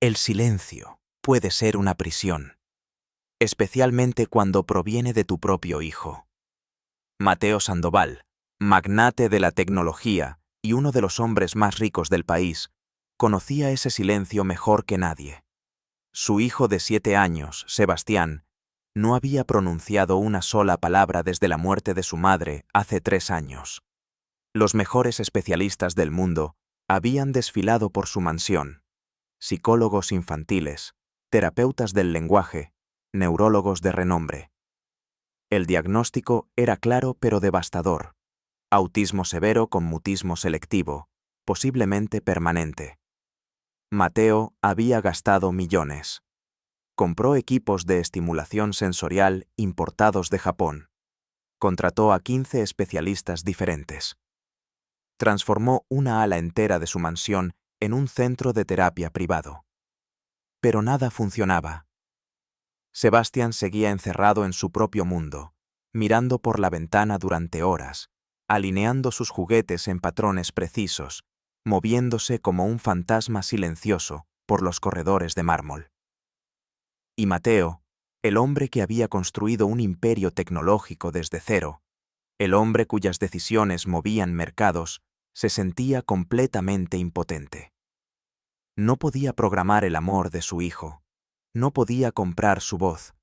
El silencio puede ser una prisión, especialmente cuando proviene de tu propio hijo. Mateo Sandoval, magnate de la tecnología y uno de los hombres más ricos del país, conocía ese silencio mejor que nadie. Su hijo de 7 años, Sebastián, no había pronunciado una sola palabra desde la muerte de su madre hace 3 años. Los mejores especialistas del mundo habían desfilado por su mansión: psicólogos infantiles, terapeutas del lenguaje, neurólogos de renombre. El diagnóstico era claro pero devastador: autismo severo con mutismo selectivo, posiblemente permanente. Mateo había gastado millones. Compró equipos de estimulación sensorial importados de Japón. Contrató a 15 especialistas diferentes. Transformó una ala entera de su mansión en un centro de terapia privado. Pero nada funcionaba. Sebastián seguía encerrado en su propio mundo, mirando por la ventana durante horas, alineando sus juguetes en patrones precisos, moviéndose como un fantasma silencioso por los corredores de mármol. Y Mateo, el hombre que había construido un imperio tecnológico desde cero, el hombre cuyas decisiones movían mercados, se sentía completamente impotente. No podía programar el amor de su hijo. No podía comprar su voz.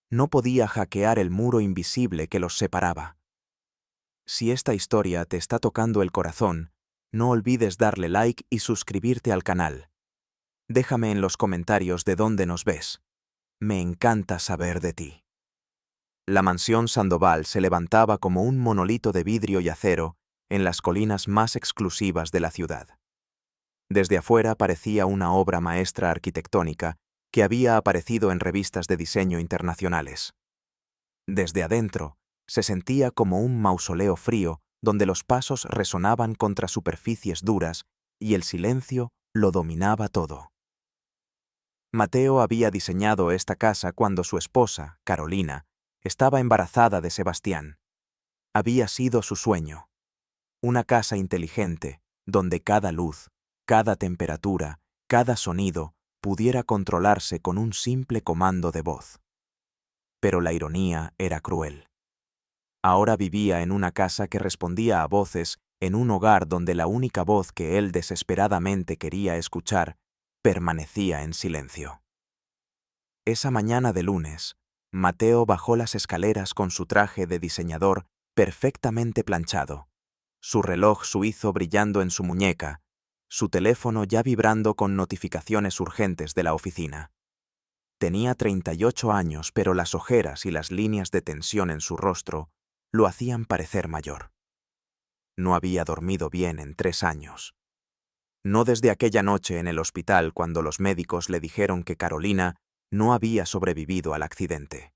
No podía hackear el muro invisible que los separaba. Si esta historia te está tocando el corazón, no olvides darle like y suscribirte al canal. Déjame en los comentarios de dónde nos ves. Me encanta saber de ti. La mansión Sandoval se levantaba como un monolito de vidrio y acero en las colinas más exclusivas de la ciudad. Desde afuera parecía una obra maestra arquitectónica que había aparecido en revistas de diseño internacionales. Desde adentro, se sentía como un mausoleo frío donde los pasos resonaban contra superficies duras y el silencio lo dominaba todo. Mateo había diseñado esta casa cuando su esposa, Carolina, estaba embarazada de Sebastián. Había sido su sueño. Una casa inteligente, donde cada luz, cada temperatura, cada sonido pudiera controlarse con un simple comando de voz. Pero la ironía era cruel. Ahora vivía en una casa que respondía a voces en un hogar donde la única voz que él desesperadamente quería escuchar permanecía en silencio. Esa mañana de lunes, Mateo bajó las escaleras con su traje de diseñador perfectamente planchado, su reloj suizo brillando en su muñeca, su teléfono ya vibrando con notificaciones urgentes de la oficina. Tenía 38 años, pero las ojeras y las líneas de tensión en su rostro lo hacían parecer mayor. No había dormido bien en 3 años. No desde aquella noche en el hospital cuando los médicos le dijeron que Carolina no había sobrevivido al accidente.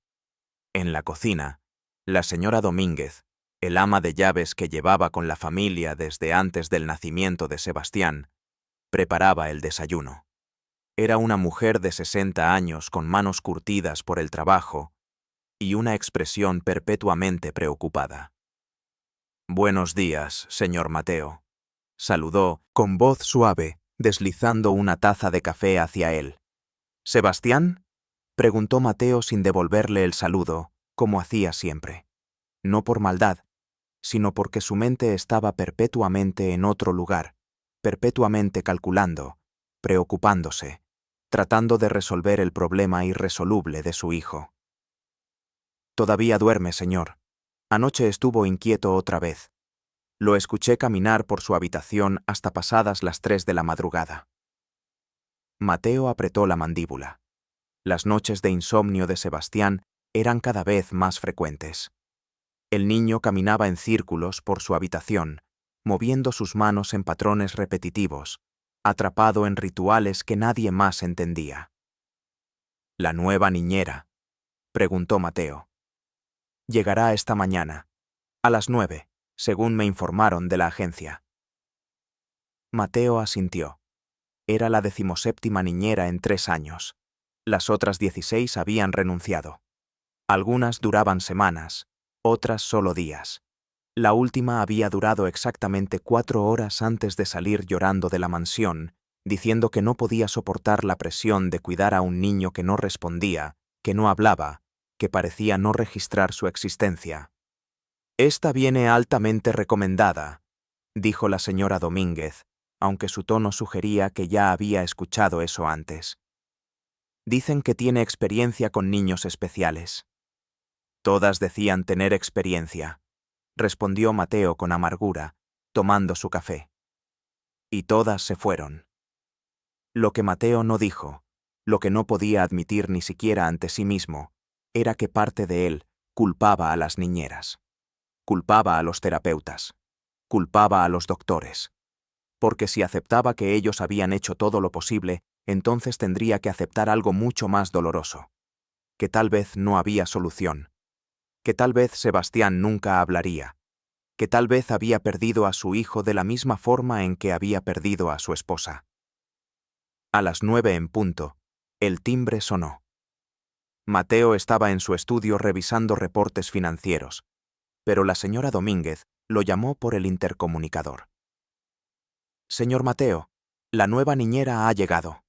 En la cocina, la señora Domínguez, el ama de llaves que llevaba con la familia desde antes del nacimiento de Sebastián, preparaba el desayuno. Era una mujer de 60 años con manos curtidas por el trabajo y una expresión perpetuamente preocupada. «Buenos días, señor Mateo», saludó con voz suave, deslizando una taza de café hacia él. «¿Sebastián?», preguntó Mateo sin devolverle el saludo, como hacía siempre. No por maldad, sino porque su mente estaba perpetuamente en otro lugar, perpetuamente calculando, preocupándose, tratando de resolver el problema irresoluble de su hijo. «Todavía duerme, señor. Anoche estuvo inquieto otra vez. Lo escuché caminar por su habitación hasta pasadas las 3 de la madrugada». Mateo apretó la mandíbula. Las noches de insomnio de Sebastián eran cada vez más frecuentes. El niño caminaba en círculos por su habitación, moviendo sus manos en patrones repetitivos, atrapado en rituales que nadie más entendía. «¿La nueva niñera?», preguntó Mateo. «Llegará esta mañana, a las 9, según me informaron de la agencia». Mateo asintió. Era la 17ª niñera en 3 años. Las otras 16 habían renunciado. Algunas duraban semanas, otras solo días. La última había durado exactamente 4 horas antes de salir llorando de la mansión diciendo que no podía soportar la presión de cuidar a un niño que no respondía, que no hablaba, que parecía no registrar su existencia. «Esta viene altamente recomendada», dijo la señora Domínguez, aunque su tono sugería que ya había escuchado eso antes. «Dicen que tiene experiencia con niños especiales». «Todas decían tener experiencia», respondió Mateo con amargura, tomando su café. Y todas se fueron. Lo que Mateo no dijo, lo que no podía admitir ni siquiera ante sí mismo, era que parte de él culpaba a las niñeras, culpaba a los terapeutas, culpaba a los doctores. Porque si aceptaba que ellos habían hecho todo lo posible, entonces tendría que aceptar algo mucho más doloroso. Que tal vez no había solución. Que tal vez Sebastián nunca hablaría. Que tal vez había perdido a su hijo de la misma forma en que había perdido a su esposa. A las 9 en punto, el timbre sonó. Mateo estaba en su estudio revisando reportes financieros, pero la señora Domínguez lo llamó por el intercomunicador. «Señor Mateo, la nueva niñera ha llegado».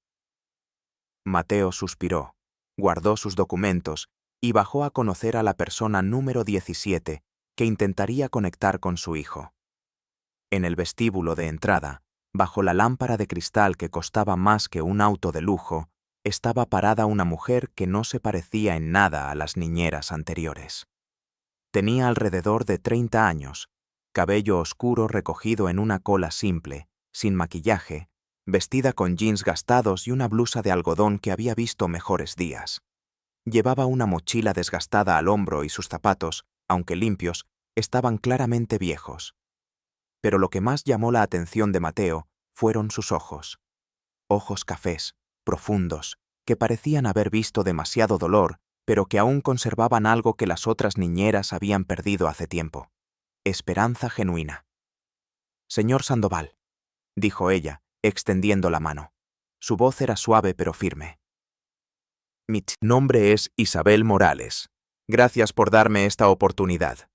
Mateo suspiró, guardó sus documentos y bajó a conocer a la persona número 17 que intentaría conectar con su hijo. En el vestíbulo de entrada, bajo la lámpara de cristal que costaba más que un auto de lujo, estaba parada una mujer que no se parecía en nada a las niñeras anteriores. Tenía alrededor de 30 años, cabello oscuro recogido en una cola simple, sin maquillaje, vestida con jeans gastados y una blusa de algodón que había visto mejores días. Llevaba una mochila desgastada al hombro y sus zapatos, aunque limpios, estaban claramente viejos. Pero lo que más llamó la atención de Mateo fueron sus ojos. Ojos cafés, profundos, que parecían haber visto demasiado dolor, pero que aún conservaban algo que las otras niñeras habían perdido hace tiempo. Esperanza genuina. «Señor Sandoval», dijo ella, extendiendo la mano. Su voz era suave pero firme. «Mi nombre es Isabel Morales. Gracias por darme esta oportunidad».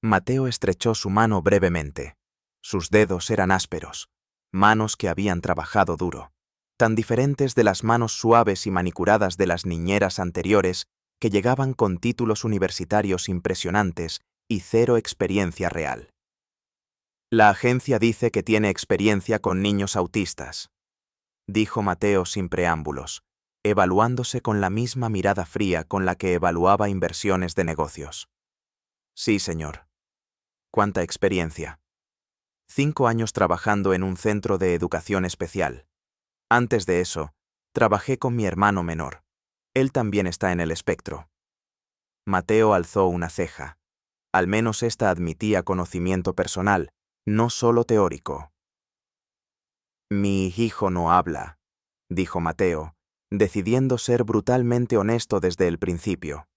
Mateo estrechó su mano brevemente. Sus dedos eran ásperos, manos que habían trabajado duro, tan diferentes de las manos suaves y manicuradas de las niñeras anteriores que llegaban con títulos universitarios impresionantes y cero experiencia real. «La agencia dice que tiene experiencia con niños autistas», dijo Mateo sin preámbulos, evaluándose con la misma mirada fría con la que evaluaba inversiones de negocios. «Sí, señor». «¿Cuánta experiencia?» 5 años trabajando en un centro de educación especial. Antes de eso, trabajé con mi hermano menor. Él también está en el espectro». Mateo alzó una ceja. Al menos ésta admitía conocimiento personal, no solo teórico. «Mi hijo no habla», dijo Mateo, decidiendo ser brutalmente honesto desde el principio.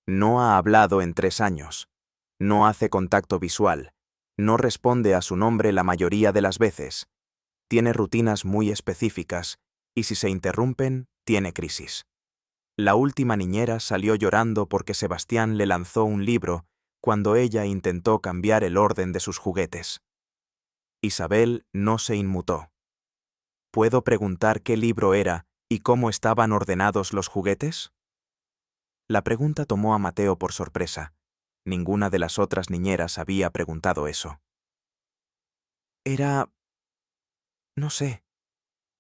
«No ha hablado en 3 años. No hace contacto visual. No responde a su nombre la mayoría de las veces. Tiene rutinas muy específicas, y si se interrumpen, tiene crisis. La última niñera salió llorando porque Sebastián le lanzó un libro cuando ella intentó cambiar el orden de sus juguetes. Isabel no se inmutó. ¿Puedo preguntar qué libro era y cómo estaban ordenados los juguetes?» La pregunta tomó a Mateo por sorpresa. Ninguna de las otras niñeras había preguntado eso. «Era... no sé,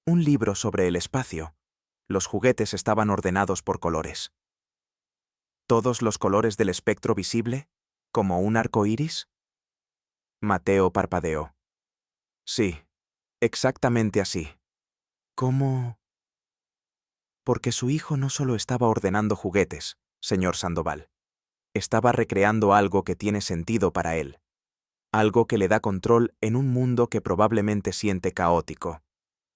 un libro sobre el espacio. Los juguetes estaban ordenados por colores». «¿Todos los colores del espectro visible? ¿Como un arco iris?» Mateo parpadeó. «Sí, exactamente así». «¿Cómo?» «Porque su hijo no solo estaba ordenando juguetes, señor Sandoval. Estaba recreando algo que tiene sentido para él. Algo que le da control en un mundo que probablemente siente caótico.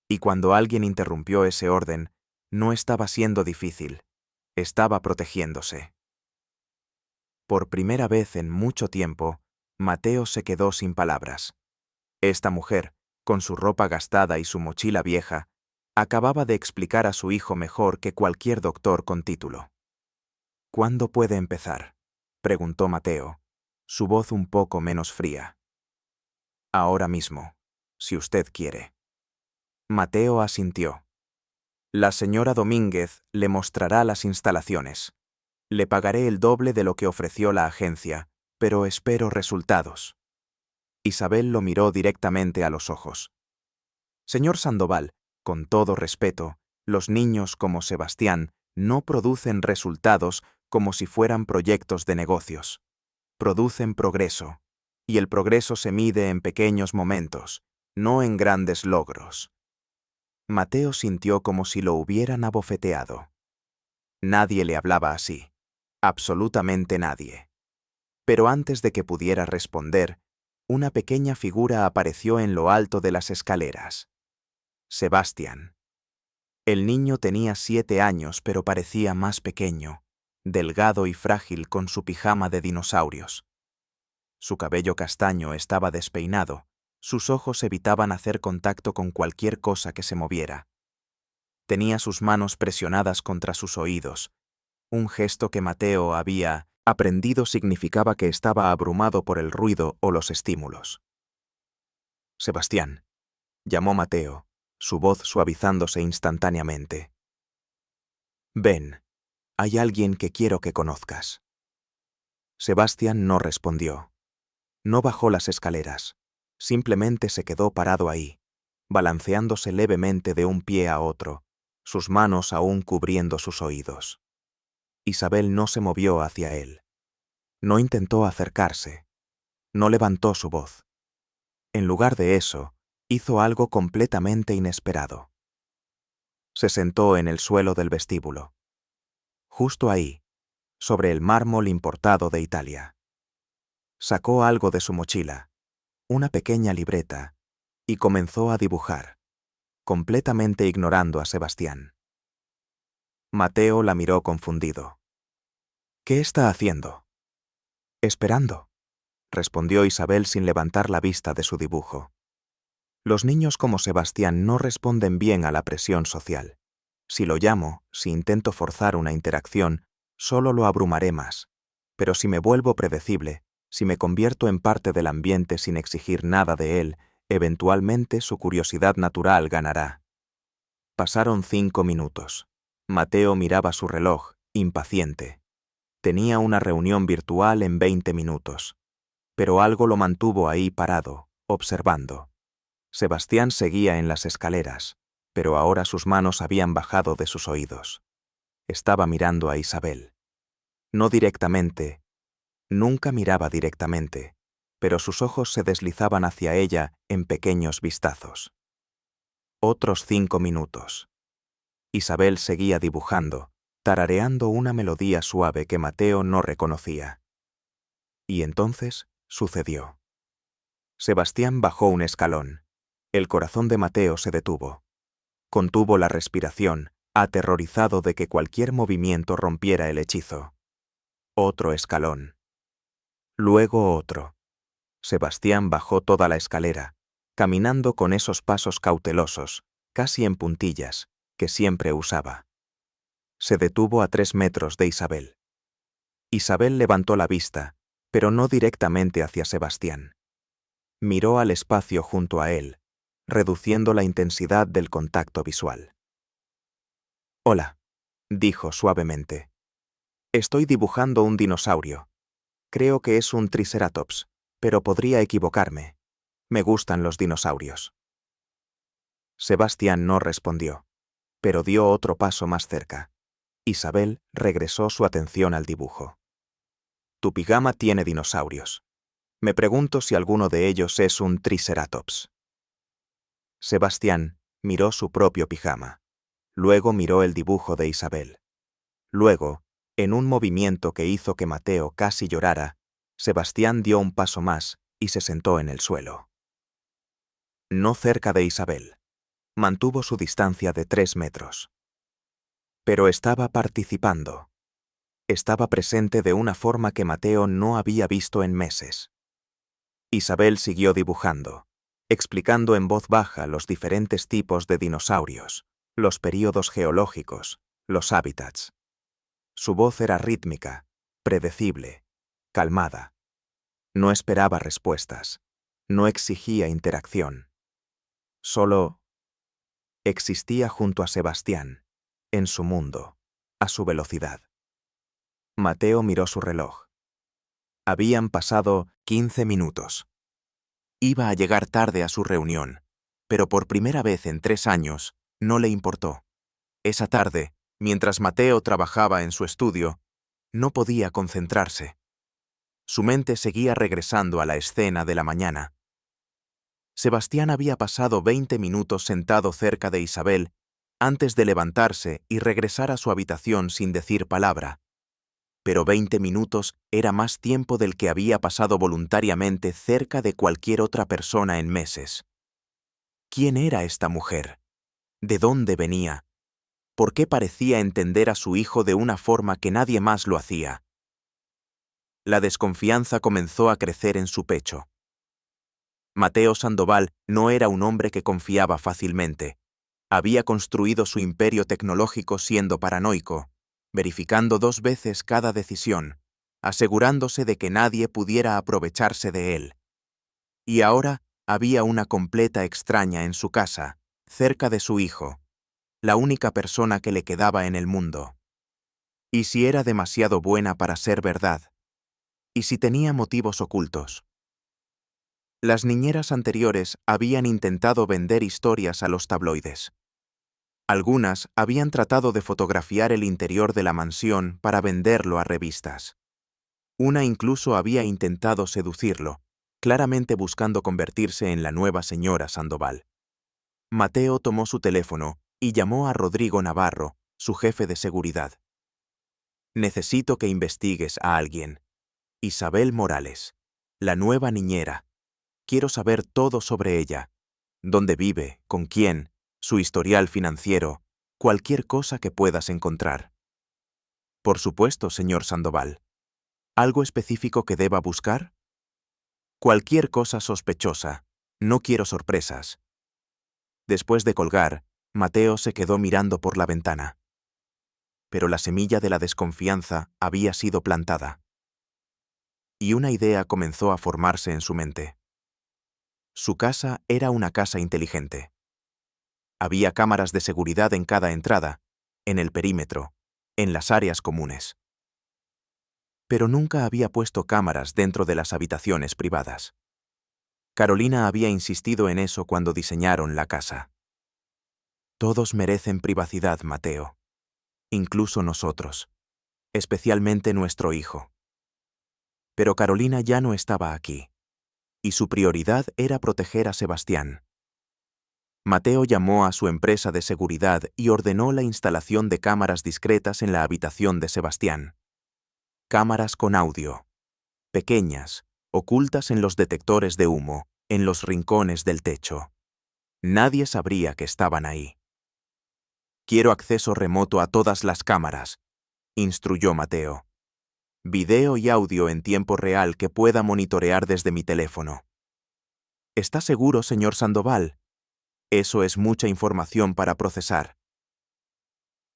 Y cuando alguien interrumpió ese orden, no estaba siendo difícil. Estaba protegiéndose». Por primera vez en mucho tiempo, Mateo se quedó sin palabras. Esta mujer, con su ropa gastada y su mochila vieja, acababa de explicar a su hijo mejor que cualquier doctor con título. «¿Cuándo puede empezar?», preguntó Mateo, su voz un poco menos fría. «Ahora mismo, si usted quiere». Mateo asintió. La señora Domínguez le mostrará las instalaciones. Le pagaré el doble de lo que ofreció la agencia, pero espero resultados. Isabel lo miró directamente a los ojos. Señor Sandoval, con todo respeto, los niños como Sebastián no producen resultados como si fueran proyectos de negocios. Producen progreso, y el progreso se mide en pequeños momentos, no en grandes logros. Mateo sintió como si lo hubieran abofeteado. Nadie le hablaba así, absolutamente nadie. Pero antes de que pudiera responder, una pequeña figura apareció en lo alto de las escaleras. Sebastián. El niño tenía 7 años, pero parecía más pequeño, delgado y frágil con su pijama de dinosaurios. Su cabello castaño estaba despeinado, sus ojos evitaban hacer contacto con cualquier cosa que se moviera. Tenía sus manos presionadas contra sus oídos. Un gesto que Mateo había aprendido significaba que estaba abrumado por el ruido o los estímulos. Sebastián, llamó Mateo, su voz suavizándose instantáneamente. Ven, hay alguien que quiero que conozcas. Sebastián no respondió. No bajó las escaleras, simplemente se quedó parado ahí, balanceándose levemente de un pie a otro, sus manos aún cubriendo sus oídos. Isabel no se movió hacia él. No intentó acercarse. No levantó su voz. En lugar de eso, hizo algo completamente inesperado. Se sentó en el suelo del vestíbulo. Justo ahí, sobre el mármol importado de Italia. Sacó algo de su mochila, una pequeña libreta, y comenzó a dibujar, completamente ignorando a Sebastián. Mateo la miró confundido. ¿Qué está haciendo? Esperando, respondió Isabel sin levantar la vista de su dibujo. Los niños como Sebastián no responden bien a la presión social. Si lo llamo, si intento forzar una interacción, solo lo abrumaré más. Pero si me vuelvo predecible, si me convierto en parte del ambiente sin exigir nada de él, eventualmente su curiosidad natural ganará. Pasaron 5 minutos. Mateo miraba su reloj, impaciente. Tenía una reunión virtual en 20 minutos. Pero algo lo mantuvo ahí parado, observando. Sebastián seguía en las escaleras, pero ahora sus manos habían bajado de sus oídos. Estaba mirando a Isabel. No directamente, nunca miraba directamente, pero sus ojos se deslizaban hacia ella en pequeños vistazos. Otros 5 minutos. Isabel seguía dibujando, tarareando una melodía suave que Mateo no reconocía. Y entonces sucedió. Sebastián bajó un escalón. El corazón de Mateo se detuvo. Contuvo la respiración, aterrorizado de que cualquier movimiento rompiera el hechizo. Otro escalón. Luego otro. Sebastián bajó toda la escalera, caminando con esos pasos cautelosos, casi en puntillas, que siempre usaba. Se detuvo a 3 metros de Isabel. Isabel levantó la vista, pero no directamente hacia Sebastián. Miró al espacio junto a él, reduciendo la intensidad del contacto visual. «Hola», dijo suavemente. «Estoy dibujando un dinosaurio. Creo que es un triceratops, pero podría equivocarme. Me gustan los dinosaurios». Sebastián no respondió, pero dio otro paso más cerca. Isabel regresó su atención al dibujo. «Tu pijama tiene dinosaurios. Me pregunto si alguno de ellos es un triceratops». Sebastián miró su propio pijama. Luego miró el dibujo de Isabel. Luego, en un movimiento que hizo que Mateo casi llorara, Sebastián dio un paso más y se sentó en el suelo. No cerca de Isabel. Mantuvo su distancia de 3 metros. Pero estaba participando. Estaba presente de una forma que Mateo no había visto en meses. Isabel siguió dibujando, explicando en voz baja los diferentes tipos de dinosaurios, los períodos geológicos, los hábitats. Su voz era rítmica, predecible, calmada. No esperaba respuestas, no exigía interacción. Solo existía junto a Sebastián, en su mundo, a su velocidad. Mateo miró su reloj. Habían pasado 15 minutos. Iba a llegar tarde a su reunión, pero por primera vez en 3 años no le importó. Esa tarde, mientras Mateo trabajaba en su estudio, no podía concentrarse. Su mente seguía regresando a la escena de la mañana. Sebastián había pasado 20 minutos sentado cerca de Isabel antes de levantarse y regresar a su habitación sin decir palabra. Pero 20 minutos era más tiempo del que había pasado voluntariamente cerca de cualquier otra persona en meses. ¿Quién era esta mujer? ¿De dónde venía? ¿Por qué parecía entender a su hijo de una forma que nadie más lo hacía? La desconfianza comenzó a crecer en su pecho. Mateo Sandoval no era un hombre que confiaba fácilmente. Había construido su imperio tecnológico siendo paranoico, verificando 2 veces cada decisión, asegurándose de que nadie pudiera aprovecharse de él. Y ahora había una completa extraña en su casa, cerca de su hijo, la única persona que le quedaba en el mundo. ¿Y si era demasiado buena para ser verdad? ¿Y si tenía motivos ocultos? Las niñeras anteriores habían intentado vender historias a los tabloides. Algunas habían tratado de fotografiar el interior de la mansión para venderlo a revistas. Una incluso había intentado seducirlo, claramente buscando convertirse en la nueva señora Sandoval. Mateo tomó su teléfono y llamó a Rodrigo Navarro, su jefe de seguridad. Necesito que investigues a alguien. Isabel Morales, la nueva niñera. Quiero saber todo sobre ella. Dónde vive, con quién, su historial financiero, cualquier cosa que puedas encontrar. Por supuesto, señor Sandoval. ¿Algo específico que deba buscar? Cualquier cosa sospechosa. No quiero sorpresas. Después de colgar, Mateo se quedó mirando por la ventana. Pero la semilla de la desconfianza había sido plantada. Y una idea comenzó a formarse en su mente. Su casa era una casa inteligente. Había cámaras de seguridad en cada entrada, en el perímetro, en las áreas comunes. Pero nunca había puesto cámaras dentro de las habitaciones privadas. Carolina había insistido en eso cuando diseñaron la casa. Todos merecen privacidad, Mateo. Incluso nosotros. Especialmente nuestro hijo. Pero Carolina ya no estaba aquí. Y su prioridad era proteger a Sebastián. Mateo llamó a su empresa de seguridad y ordenó la instalación de cámaras discretas en la habitación de Sebastián. Cámaras con audio. Pequeñas, ocultas en los detectores de humo, en los rincones del techo. Nadie sabría que estaban ahí. Quiero acceso remoto a todas las cámaras, instruyó Mateo. Video y audio en tiempo real que pueda monitorear desde mi teléfono. ¿Está seguro, señor Sandoval? Eso es mucha información para procesar.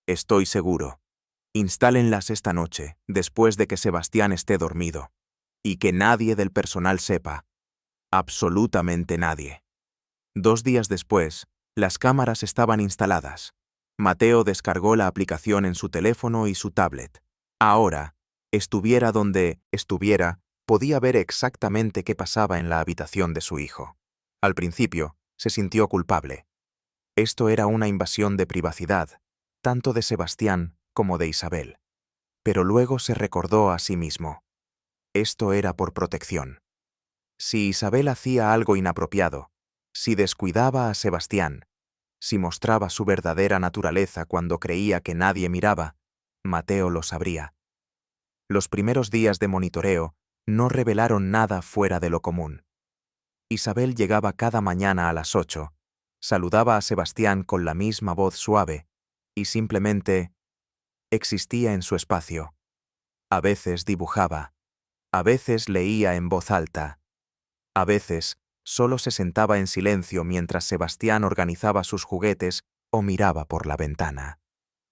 Estoy seguro. Instálenlas esta noche, después de que Sebastián esté dormido. Y que nadie del personal sepa. Absolutamente nadie. 2 días después, las cámaras estaban instaladas. Mateo descargó la aplicación en su teléfono y su tablet. Ahora, estuviera donde estuviera, podía ver exactamente qué pasaba en la habitación de su hijo. Al principio, se sintió culpable. Esto era una invasión de privacidad, tanto de Sebastián como de Isabel. Pero luego se recordó a sí mismo. Esto era por protección. Si Isabel hacía algo inapropiado, si descuidaba a Sebastián, si mostraba su verdadera naturaleza cuando creía que nadie miraba, Mateo lo sabría. Los primeros días de monitoreo no revelaron nada fuera de lo común. Isabel llegaba cada mañana a las 8, saludaba a Sebastián con la misma voz suave y simplemente existía en su espacio. A veces dibujaba, a veces leía en voz alta, a veces solo se sentaba en silencio mientras Sebastián organizaba sus juguetes o miraba por la ventana.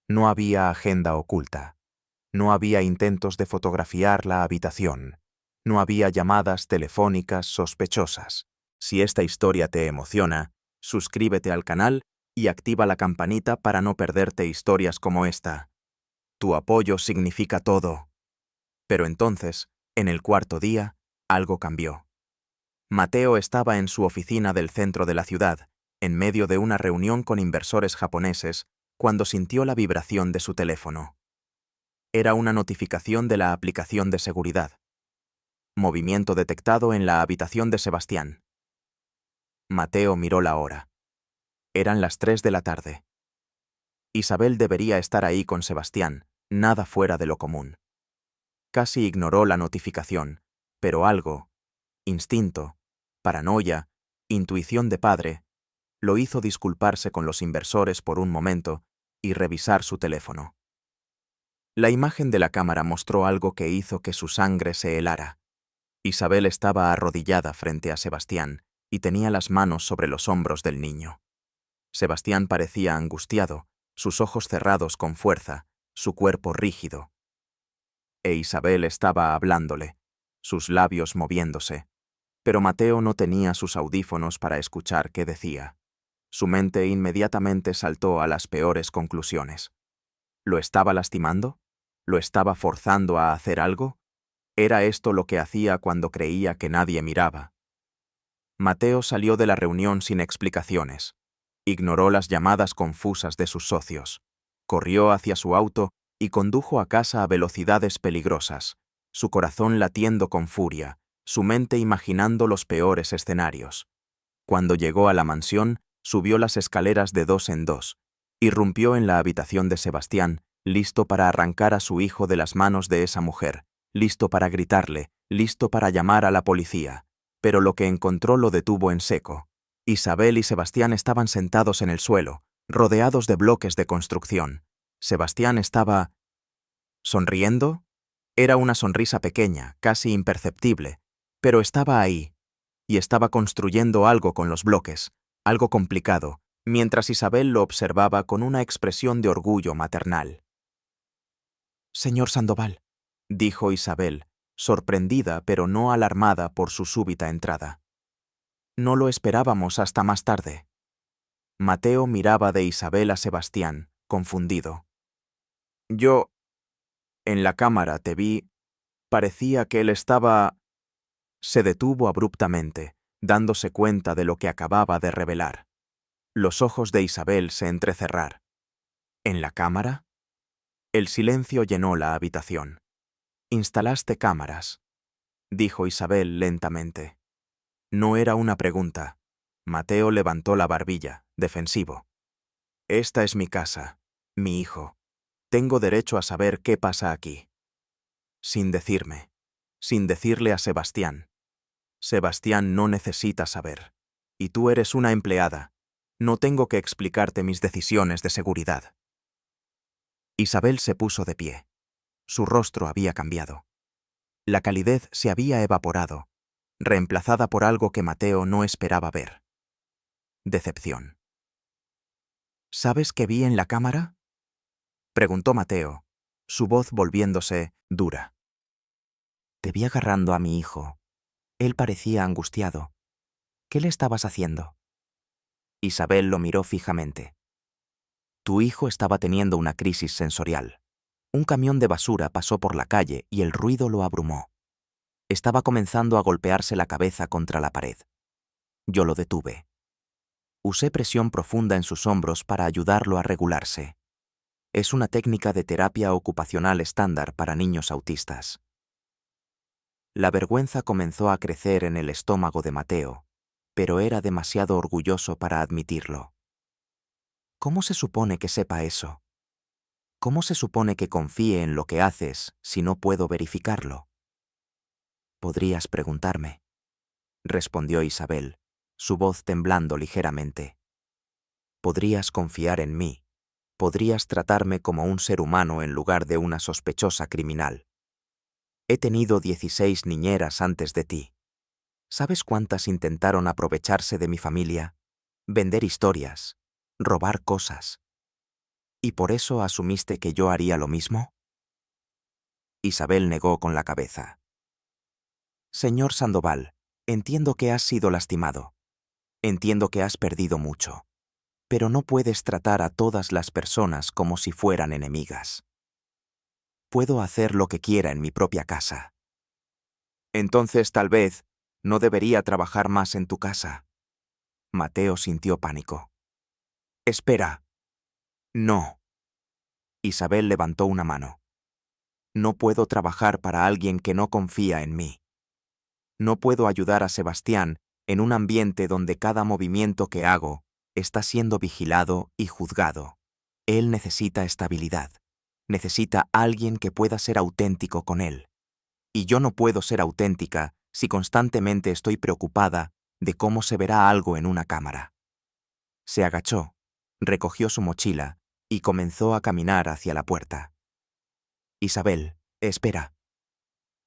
No había agenda oculta. No había intentos de fotografiar la habitación. No había llamadas telefónicas sospechosas. Si esta historia te emociona, suscríbete al canal y activa la campanita para no perderte historias como esta. Tu apoyo significa todo. Pero entonces, en el cuarto día, algo cambió. Mateo estaba en su oficina del centro de la ciudad, en medio de una reunión con inversores japoneses, cuando sintió la vibración de su teléfono. Era una notificación de la aplicación de seguridad. Movimiento detectado en la habitación de Sebastián. Mateo miró la hora. Eran las 3 de la tarde. Isabel debería estar ahí con Sebastián, nada fuera de lo común. Casi ignoró la notificación, pero algo, instinto, paranoia, intuición de padre, lo hizo disculparse con los inversores por un momento y revisar su teléfono. La imagen de la cámara mostró algo que hizo que su sangre se helara. Isabel estaba arrodillada frente a Sebastián y tenía las manos sobre los hombros del niño. Sebastián parecía angustiado, sus ojos cerrados con fuerza, su cuerpo rígido. E Isabel estaba hablándole, sus labios moviéndose, pero Mateo no tenía sus audífonos para escuchar qué decía. Su mente inmediatamente saltó a las peores conclusiones. ¿Lo estaba lastimando? ¿Lo estaba forzando a hacer algo? ¿Era esto lo que hacía cuando creía que nadie miraba? Mateo salió de la reunión sin explicaciones. Ignoró las llamadas confusas de sus socios. Corrió hacia su auto y condujo a casa a velocidades peligrosas, su corazón latiendo con furia, su mente imaginando los peores escenarios. Cuando llegó a la mansión, subió las escaleras de 2 en 2, irrumpió en la habitación de Sebastián, listo para arrancar a su hijo de las manos de esa mujer, listo para gritarle, listo para llamar a la policía. Pero lo que encontró lo detuvo en seco. Isabel y Sebastián estaban sentados en el suelo, rodeados de bloques de construcción. Sebastián estaba sonriendo. Era una sonrisa pequeña, casi imperceptible, pero estaba ahí, y estaba construyendo algo con los bloques, algo complicado, mientras Isabel lo observaba con una expresión de orgullo maternal. «Señor Sandoval», dijo Isabel, sorprendida pero no alarmada por su súbita entrada. «No lo esperábamos hasta más tarde». Mateo miraba de Isabel a Sebastián, confundido. «Yo, en la cámara te vi, parecía que él estaba...» Se detuvo abruptamente, dándose cuenta de lo que acababa de revelar. Los ojos de Isabel se entrecerrar. ¿En la cámara? El silencio llenó la habitación. «Instalaste cámaras», dijo Isabel lentamente. No era una pregunta. Mateo levantó la barbilla, defensivo. «Esta es mi casa, mi hijo. Tengo derecho a saber qué pasa aquí». Sin decirme, sin decirle a Sebastián. Sebastián no necesita saber. Y tú eres una empleada. No tengo que explicarte mis decisiones de seguridad. Isabel se puso de pie. Su rostro había cambiado. La calidez se había evaporado, reemplazada por algo que Mateo no esperaba ver. Decepción. «¿Sabes qué vi en la cámara?», preguntó Mateo, su voz volviéndose dura. «Te vi agarrando a mi hijo. Él parecía angustiado. ¿Qué le estabas haciendo?». Isabel lo miró fijamente. «Tu hijo estaba teniendo una crisis sensorial. Un camión de basura pasó por la calle y el ruido lo abrumó. Estaba comenzando a golpearse la cabeza contra la pared. Yo lo detuve. Usé presión profunda en sus hombros para ayudarlo a regularse. Es una técnica de terapia ocupacional estándar para niños autistas». La vergüenza comenzó a crecer en el estómago de Mateo, pero era demasiado orgulloso para admitirlo. ¿Cómo se supone que sepa eso? ¿Cómo se supone que confíe en lo que haces si no puedo verificarlo? «Podrías preguntarme», respondió Isabel, su voz temblando ligeramente. «Podrías confiar en mí. Podrías tratarme como un ser humano en lugar de una sospechosa criminal. He tenido 16 niñeras antes de ti. ¿Sabes cuántas intentaron aprovecharse de mi familia? Vender historias, robar cosas. ¿Y por eso asumiste que yo haría lo mismo?». Isabel negó con la cabeza. «Señor Sandoval, entiendo que has sido lastimado. Entiendo que has perdido mucho. pero no puedes tratar a todas las personas como si fueran enemigas. Puedo hacer lo que quiera en mi propia casa. Entonces, tal vez, no debería trabajar más en tu casa. Mateo sintió pánico. Espera. No. Isabel levantó una mano. No puedo trabajar para alguien que no confía en mí. No puedo ayudar a Sebastián en un ambiente donde cada movimiento que hago está siendo vigilado y juzgado. Él necesita estabilidad. Necesita alguien que pueda ser auténtico con él. Y yo no puedo ser auténtica si constantemente estoy preocupada de cómo se verá algo en una cámara. Se agachó, recogió su mochila y comenzó a caminar hacia la puerta. Isabel, espera.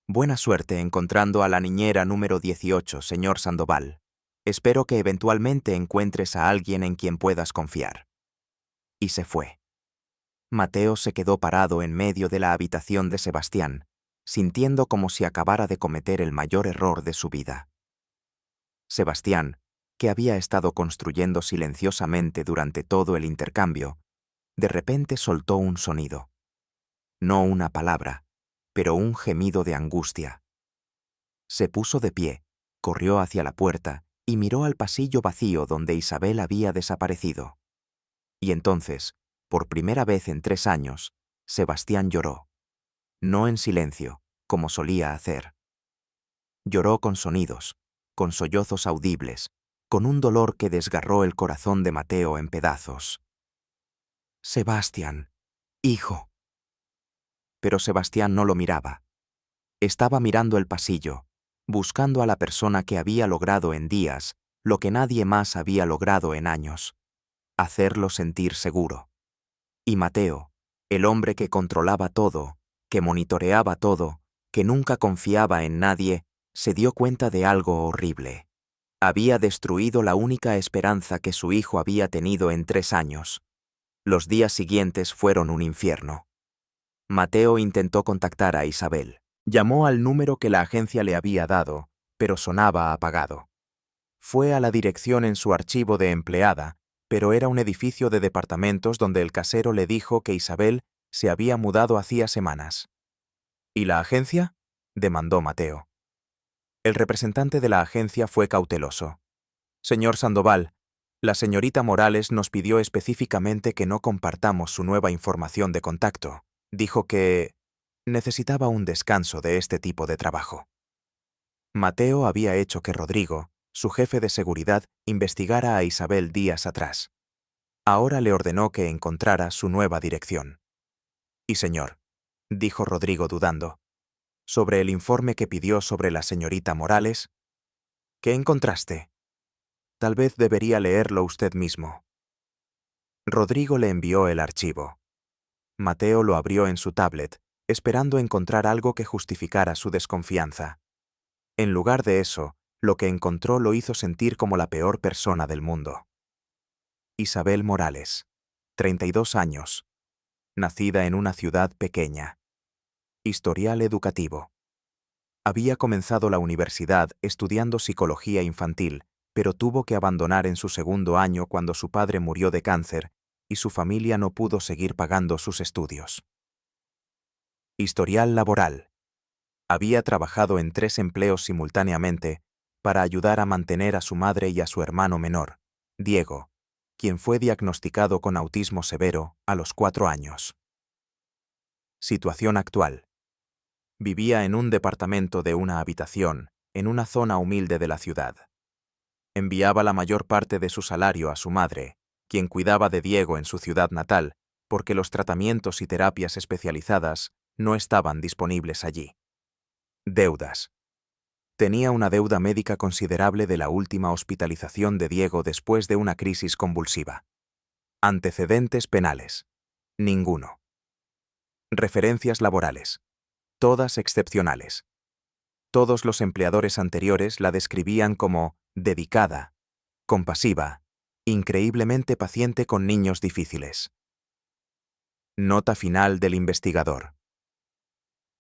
Buena suerte encontrando a la niñera número 18, señor Sandoval. Espero que eventualmente encuentres a alguien en quien puedas confiar. Y se fue. Mateo se quedó parado en medio de la habitación de Sebastián, sintiendo como si acabara de cometer el mayor error de su vida. Sebastián, que había estado construyendo silenciosamente durante todo el intercambio, de repente soltó un sonido. No una palabra, pero un gemido de angustia. Se puso de pie, corrió hacia la puerta y miró al pasillo vacío donde Isabel había desaparecido. Y entonces, por primera vez en 3 años, Sebastián lloró. No en silencio, como solía hacer. Lloró con sonidos, con sollozos audibles, con un dolor que desgarró el corazón de Mateo en pedazos. Sebastián, hijo. Pero Sebastián no lo miraba. Estaba mirando el pasillo, buscando a la persona que había logrado en días lo que nadie más había logrado en años: hacerlo sentir seguro. Y Mateo, el hombre que controlaba todo, que monitoreaba todo, que nunca confiaba en nadie, se dio cuenta de algo horrible. Había destruido la única esperanza que su hijo había tenido en 3 años. Los días siguientes fueron un infierno. Mateo intentó contactar a Isabel. Llamó al número que la agencia le había dado, pero sonaba apagado. Fue a la dirección en su archivo de empleada, pero era un edificio de departamentos donde el casero le dijo que Isabel se había mudado hacía semanas. ¿Y la agencia?, demandó Mateo. El representante de la agencia fue cauteloso. Señor Sandoval, la señorita Morales nos pidió específicamente que no compartamos su nueva información de contacto. Dijo que necesitaba un descanso de este tipo de trabajo. Mateo había hecho que Rodrigo, su jefe de seguridad, investigara a Isabel días atrás. Ahora le ordenó que encontrara su nueva dirección. Y señor, dijo Rodrigo dudando, sobre el informe que pidió sobre la señorita Morales, ¿qué encontraste? Tal vez debería leerlo usted mismo. Rodrigo le envió el archivo. Mateo lo abrió en su tablet, esperando encontrar algo que justificara su desconfianza. En lugar de eso, lo que encontró lo hizo sentir como la peor persona del mundo. Isabel Morales, 32 años, nacida en una ciudad pequeña. Historial educativo. Había comenzado la universidad estudiando psicología infantil, pero tuvo que abandonar en su 2.º año cuando su padre murió de cáncer y su familia no pudo seguir pagando sus estudios. Historial laboral. Había trabajado en 3 empleos simultáneamente para ayudar a mantener a su madre y a su hermano menor, Diego, quien fue diagnosticado con autismo severo a los 4 años. Situación actual. Vivía en un departamento de una habitación, en una zona humilde de la ciudad. Enviaba la mayor parte de su salario a su madre, quien cuidaba de Diego en su ciudad natal, porque los tratamientos y terapias especializadas no estaban disponibles allí. Deudas. Tenía una deuda médica considerable de la última hospitalización de Diego después de una crisis convulsiva. Antecedentes penales. Ninguno. Referencias laborales. Todas excepcionales. Todos los empleadores anteriores la describían como dedicada, compasiva, increíblemente paciente con niños difíciles. Nota final del investigador.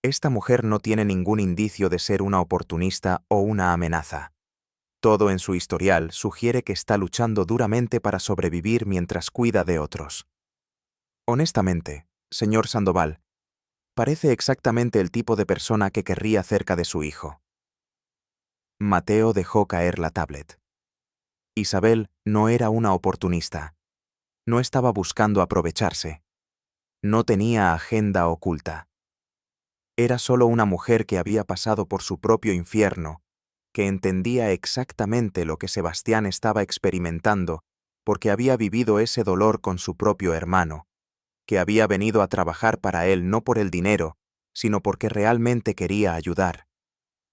Esta mujer no tiene ningún indicio de ser una oportunista o una amenaza. Todo en su historial sugiere que está luchando duramente para sobrevivir mientras cuida de otros. Honestamente, señor Sandoval, parece exactamente el tipo de persona que querría cerca de su hijo. Mateo dejó caer la tablet. Isabel no era una oportunista. No estaba buscando aprovecharse. No tenía agenda oculta. Era solo una mujer que había pasado por su propio infierno, que entendía exactamente lo que Sebastián estaba experimentando porque había vivido ese dolor con su propio hermano, que había venido a trabajar para él no por el dinero, sino porque realmente quería ayudar.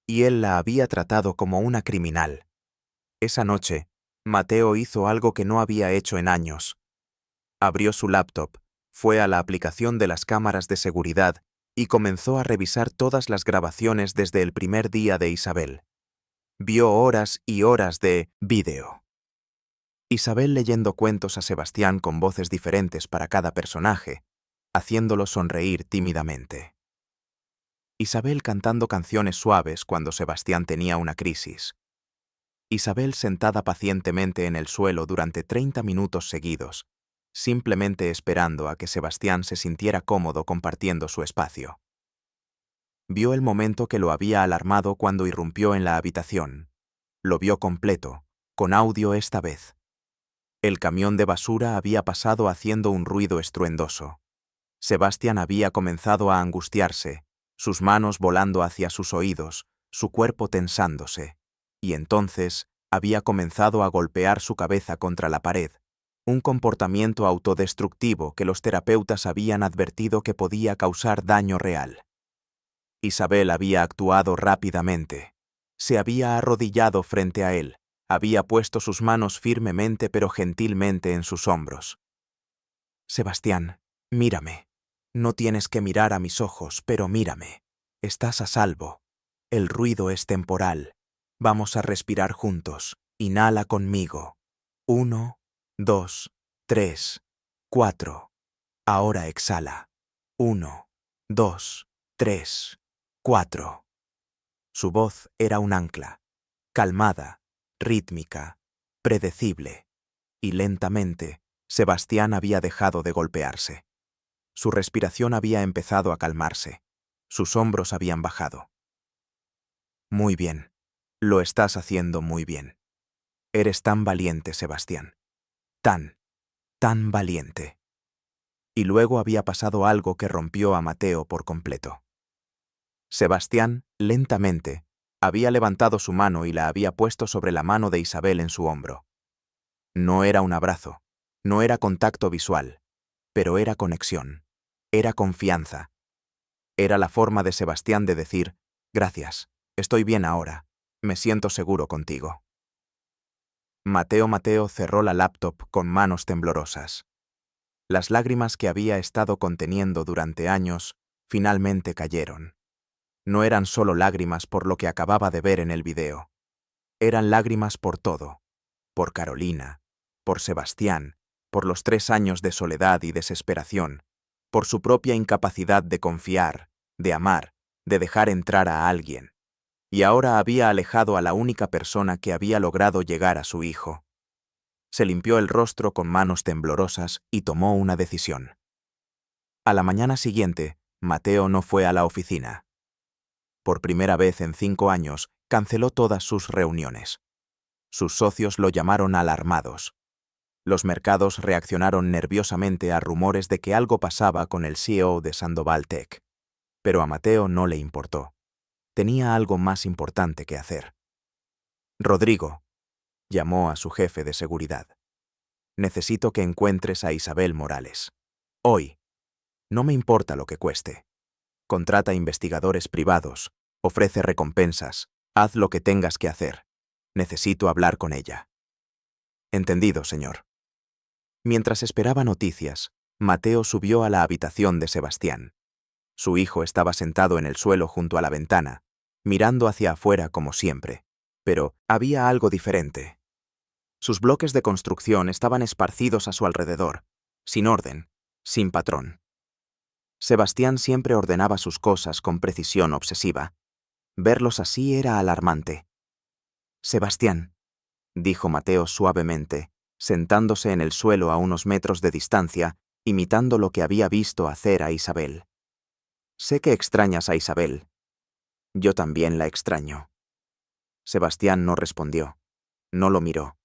Y él la había tratado como una criminal. Esa noche, Mateo hizo algo que no había hecho en años. Abrió su laptop, fue a la aplicación de las cámaras de seguridad y comenzó a revisar todas las grabaciones desde el primer día de Isabel. Vio horas y horas de vídeo. Isabel leyendo cuentos a Sebastián con voces diferentes para cada personaje, haciéndolo sonreír tímidamente. Isabel cantando canciones suaves cuando Sebastián tenía una crisis. Isabel sentada pacientemente en el suelo durante 30 minutos seguidos, simplemente esperando a que Sebastián se sintiera cómodo compartiendo su espacio. Vio el momento que lo había alarmado cuando irrumpió en la habitación. Lo vio completo, con audio esta vez. El camión de basura había pasado haciendo un ruido estruendoso. Sebastián había comenzado a angustiarse, sus manos volando hacia sus oídos, su cuerpo tensándose, y entonces había comenzado a golpear su cabeza contra la pared, un comportamiento autodestructivo que los terapeutas habían advertido que podía causar daño real. Isabel había actuado rápidamente. Se había arrodillado frente a él, había puesto sus manos firmemente pero gentilmente en sus hombros. Sebastián, mírame. No tienes que mirar a mis ojos, pero mírame. Estás a salvo. El ruido es temporal. Vamos a respirar juntos. Inhala conmigo. 1, 2, 3, 4. Ahora exhala. 1, 2, 3, 4. Su voz era un ancla, calmada, rítmica, predecible, y lentamente Sebastián había dejado de golpearse. Su respiración había empezado a calmarse. Sus hombros habían bajado. Muy bien. Lo estás haciendo muy bien. Eres tan valiente, Sebastián. Tan valiente. Y luego había pasado algo que rompió a Mateo por completo. Sebastián, lentamente, había levantado su mano y la había puesto sobre la mano de Isabel en su hombro. No era un abrazo, no era contacto visual, pero era conexión, era confianza. Era la forma de Sebastián de decir, gracias, estoy bien ahora, me siento seguro contigo. Mateo cerró la laptop con manos temblorosas. Las lágrimas que había estado conteniendo durante años finalmente cayeron. No eran solo lágrimas por lo que acababa de ver en el video. Eran lágrimas por todo. Por Carolina, por Sebastián, por los 3 años de soledad y desesperación, por su propia incapacidad de confiar, de amar, de dejar entrar a alguien. Y ahora había alejado a la única persona que había logrado llegar a su hijo. Se limpió el rostro con manos temblorosas y tomó una decisión. A la mañana siguiente, Mateo no fue a la oficina. Por primera vez en 5 años, canceló todas sus reuniones. Sus socios lo llamaron alarmados. Los mercados reaccionaron nerviosamente a rumores de que algo pasaba con el CEO de Sandoval Tech. Pero a Mateo no le importó. Tenía algo más importante que hacer. Rodrigo, llamó a su jefe de seguridad. Necesito que encuentres a Isabel Morales. Hoy. No me importa lo que cueste. Contrata investigadores privados, ofrece recompensas, haz lo que tengas que hacer. Necesito hablar con ella. Entendido, señor. Mientras esperaba noticias, Mateo subió a la habitación de Sebastián. Su hijo estaba sentado en el suelo junto a la ventana, mirando hacia afuera como siempre, pero había algo diferente. Sus bloques de construcción estaban esparcidos a su alrededor, sin orden, sin patrón. Sebastián siempre ordenaba sus cosas con precisión obsesiva. Verlos así era alarmante. Sebastián, dijo Mateo suavemente, sentándose en el suelo a unos metros de distancia, imitando lo que había visto hacer a Isabel. Sé que extrañas a Isabel. Yo también la extraño. Sebastián no respondió. No lo miró.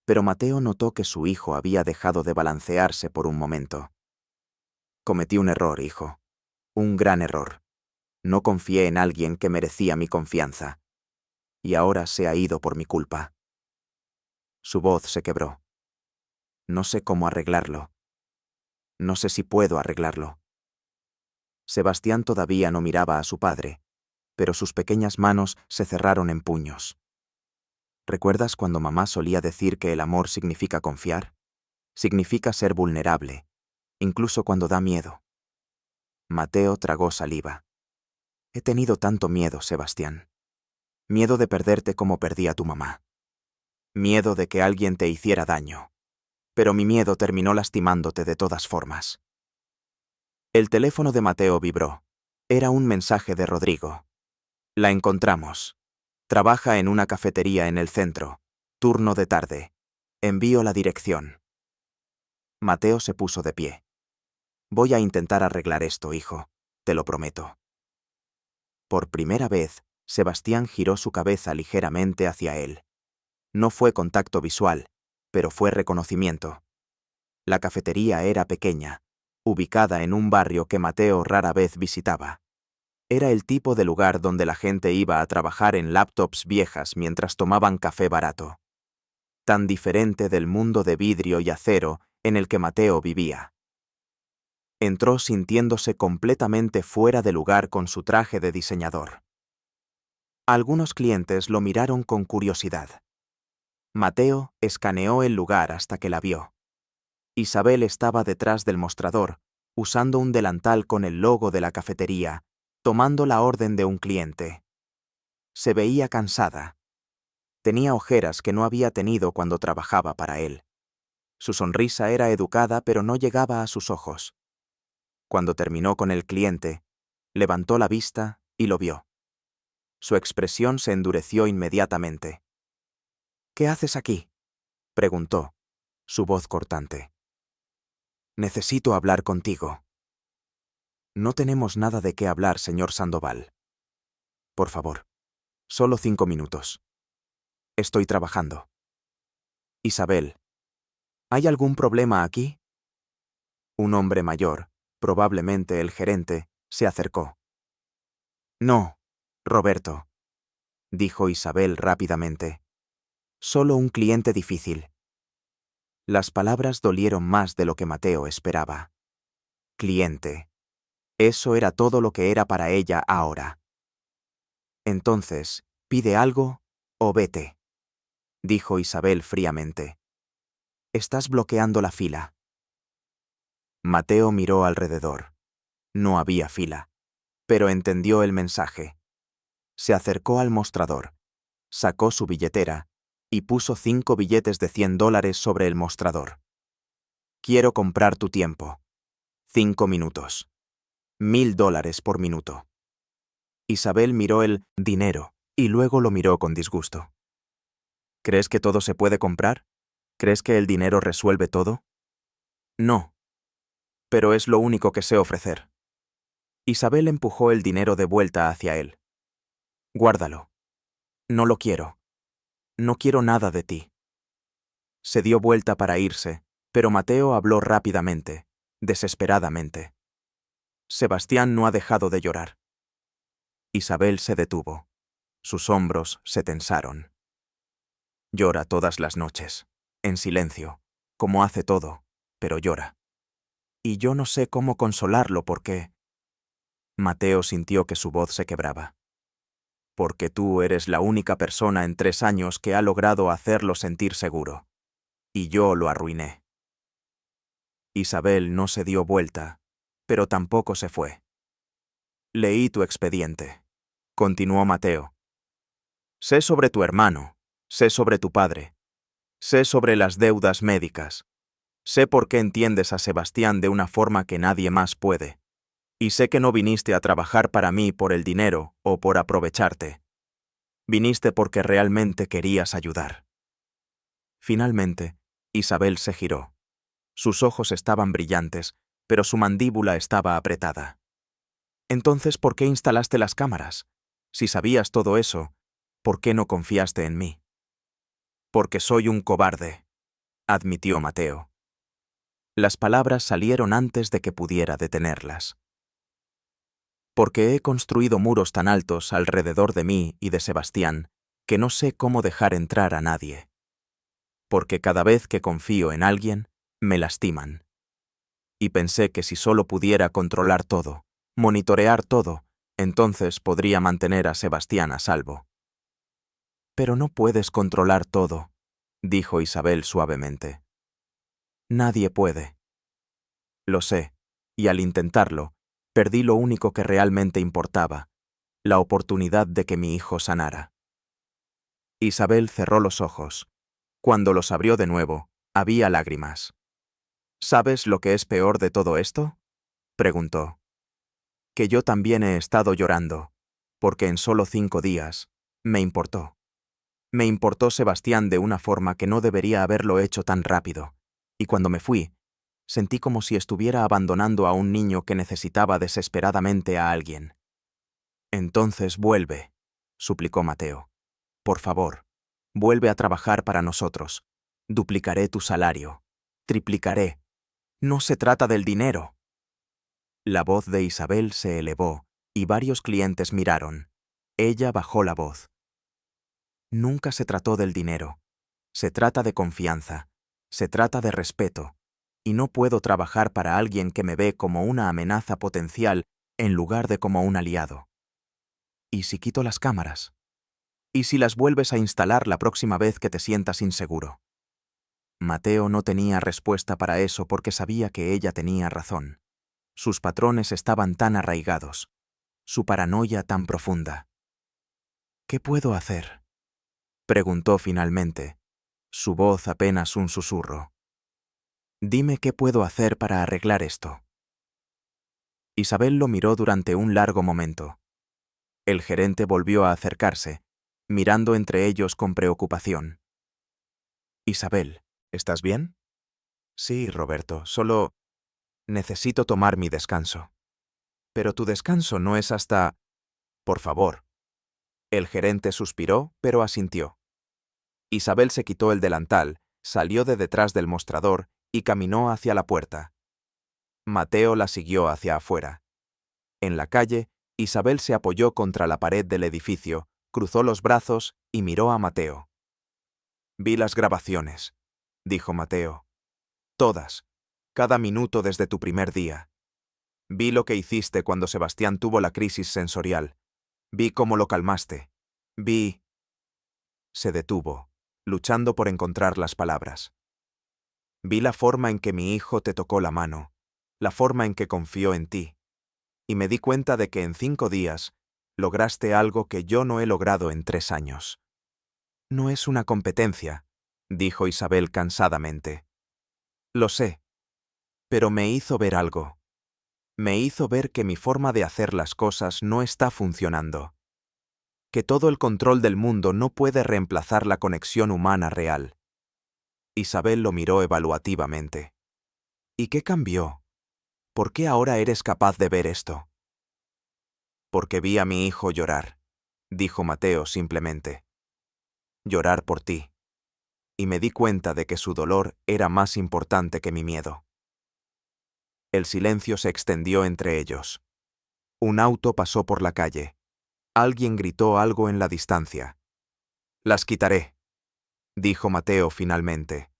Pero Mateo notó que su hijo había dejado de balancearse por un momento. Cometí un error, hijo. Un gran error. No confié en alguien que merecía mi confianza. Y ahora se ha ido por mi culpa. Su voz se quebró. No sé cómo arreglarlo. No sé si puedo arreglarlo. Sebastián todavía no miraba a su padre, pero sus pequeñas manos se cerraron en puños. ¿Recuerdas cuando mamá solía decir que el amor significa confiar? Significa ser vulnerable, incluso cuando da miedo. Mateo tragó saliva. He tenido tanto miedo, Sebastián. Miedo de perderte como perdí a tu mamá. Miedo de que alguien te hiciera daño. Pero mi miedo terminó lastimándote de todas formas. El teléfono de Mateo vibró. Era un mensaje de Rodrigo. La encontramos. Trabaja en una cafetería en el centro. Turno de tarde. Envío la dirección. Mateo se puso de pie. Voy a intentar arreglar esto, hijo. Te lo prometo. Por primera vez, Sebastián giró su cabeza ligeramente hacia él. No fue contacto visual, pero fue reconocimiento. La cafetería era pequeña, ubicada en un barrio que Mateo rara vez visitaba. Era el tipo de lugar donde la gente iba a trabajar en laptops viejas mientras tomaban café barato. Tan diferente del mundo de vidrio y acero en el que Mateo vivía. Entró sintiéndose completamente fuera de lugar con su traje de diseñador. Algunos clientes lo miraron con curiosidad. Mateo escaneó el lugar hasta que la vio. Isabel estaba detrás del mostrador, usando un delantal con el logo de la cafetería, tomando la orden de un cliente. Se veía cansada. Tenía ojeras que no había tenido cuando trabajaba para él. Su sonrisa era educada, pero no llegaba a sus ojos. Cuando terminó con el cliente, levantó la vista y lo vio. Su expresión se endureció inmediatamente. «¿Qué haces aquí?», preguntó, su voz cortante. «Necesito hablar contigo». «No tenemos nada de qué hablar, señor Sandoval. Por favor, solo 5 minutos. Estoy trabajando». «Isabel, ¿hay algún problema aquí?». Un hombre mayor, probablemente el gerente, se acercó. «No, Roberto», dijo Isabel rápidamente. «Solo un cliente difícil». Las palabras dolieron más de lo que Mateo esperaba. Cliente. Eso era todo lo que era para ella ahora. «Entonces, pide algo o vete», dijo Isabel fríamente. «Estás bloqueando la fila». Mateo miró alrededor. No había fila, pero entendió el mensaje. Se acercó al mostrador, sacó su billetera y puso 5 billetes de $100 sobre el mostrador. «Quiero comprar tu tiempo. 5 minutos. $1000 por minuto». Isabel miró el dinero y luego lo miró con disgusto. «¿Crees que todo se puede comprar? ¿Crees que el dinero resuelve todo?». «No. Pero es lo único que sé ofrecer». Isabel empujó el dinero de vuelta hacia él. «Guárdalo. No lo quiero. No quiero nada de ti». Se dio vuelta para irse, pero Mateo habló rápidamente, desesperadamente. «Sebastián no ha dejado de llorar». Isabel se detuvo. Sus hombros se tensaron. «Llora todas las noches, en silencio, como hace todo, pero llora. Y yo no sé cómo consolarlo porque...». Mateo sintió que su voz se quebraba. «Porque tú eres la única persona en 3 años que ha logrado hacerlo sentir seguro. Y yo lo arruiné». Isabel no se dio vuelta, pero tampoco se fue. «Leí tu expediente», continuó Mateo. «Sé sobre tu hermano, sé sobre tu padre, sé sobre las deudas médicas, sé por qué entiendes a Sebastián de una forma que nadie más puede, y sé que no viniste a trabajar para mí por el dinero o por aprovecharte. Viniste porque realmente querías ayudar». Finalmente, Isabel se giró. Sus ojos estaban brillantes, pero su mandíbula estaba apretada. Entonces, ¿por qué instalaste las cámaras? Si sabías todo eso, ¿por qué no confiaste en mí? Porque soy un cobarde, admitió Mateo. Las palabras salieron antes de que pudiera detenerlas. Porque he construido muros tan altos alrededor de mí y de Sebastián que no sé cómo dejar entrar a nadie. Porque cada vez que confío en alguien, me lastiman. Y pensé que si solo pudiera controlar todo, monitorear todo, entonces podría mantener a Sebastián a salvo. Pero no puedes controlar todo, dijo Isabel suavemente. Nadie puede. Lo sé, y al intentarlo, perdí lo único que realmente importaba, la oportunidad de que mi hijo sanara. Isabel cerró los ojos. Cuando los abrió de nuevo, había lágrimas. ¿Sabes lo que es peor de todo esto? Preguntó. Que yo también he estado llorando, porque en solo 5 días, me importó. Me importó Sebastián de una forma que no debería haberlo hecho tan rápido, y cuando me fui, sentí como si estuviera abandonando a un niño que necesitaba desesperadamente a alguien. Entonces vuelve, suplicó Mateo. Por favor, vuelve a trabajar para nosotros. Duplicaré tu salario. Triplicaré. No se trata del dinero. La voz de Isabel se elevó, y varios clientes miraron. Ella bajó la voz. Nunca se trató del dinero. Se trata de confianza. Se trata de respeto. Y no puedo trabajar para alguien que me ve como una amenaza potencial en lugar de como un aliado. ¿Y si quito las cámaras? ¿Y si las vuelves a instalar la próxima vez que te sientas inseguro? Mateo no tenía respuesta para eso porque sabía que ella tenía razón. Sus patrones estaban tan arraigados, su paranoia tan profunda. ¿Qué puedo hacer?, preguntó finalmente, su voz apenas un susurro. Dime qué puedo hacer para arreglar esto. Isabel lo miró durante un largo momento. El gerente volvió a acercarse, mirando entre ellos con preocupación. Isabel, ¿estás bien? Sí, Roberto, solo necesito tomar mi descanso. Pero tu descanso no es hasta... Por favor. El gerente suspiró, pero asintió. Isabel se quitó el delantal, salió de detrás del mostrador y caminó hacia la puerta. Mateo la siguió hacia afuera. En la calle, Isabel se apoyó contra la pared del edificio, cruzó los brazos y miró a Mateo. Vi las grabaciones, dijo Mateo. Todas, cada minuto desde tu primer día. Vi lo que hiciste cuando Sebastián tuvo la crisis sensorial. Vi cómo lo calmaste. Vi... Se detuvo, luchando por encontrar las palabras. Vi la forma en que mi hijo te tocó la mano, la forma en que confió en ti, y me di cuenta de que en 5 días lograste algo que yo no he logrado en 3 años. No es una competencia, dijo Isabel cansadamente. Lo sé, pero me hizo ver algo. Me hizo ver que mi forma de hacer las cosas no está funcionando. Que todo el control del mundo no puede reemplazar la conexión humana real. Isabel lo miró evaluativamente. ¿Y qué cambió? ¿Por qué ahora eres capaz de ver esto? Porque vi a mi hijo llorar, dijo Mateo simplemente. Llorar por ti. Y me di cuenta de que su dolor era más importante que mi miedo. El silencio se extendió entre ellos. Un auto pasó por la calle. Alguien gritó algo en la distancia. Las quitaré, dijo Mateo finalmente.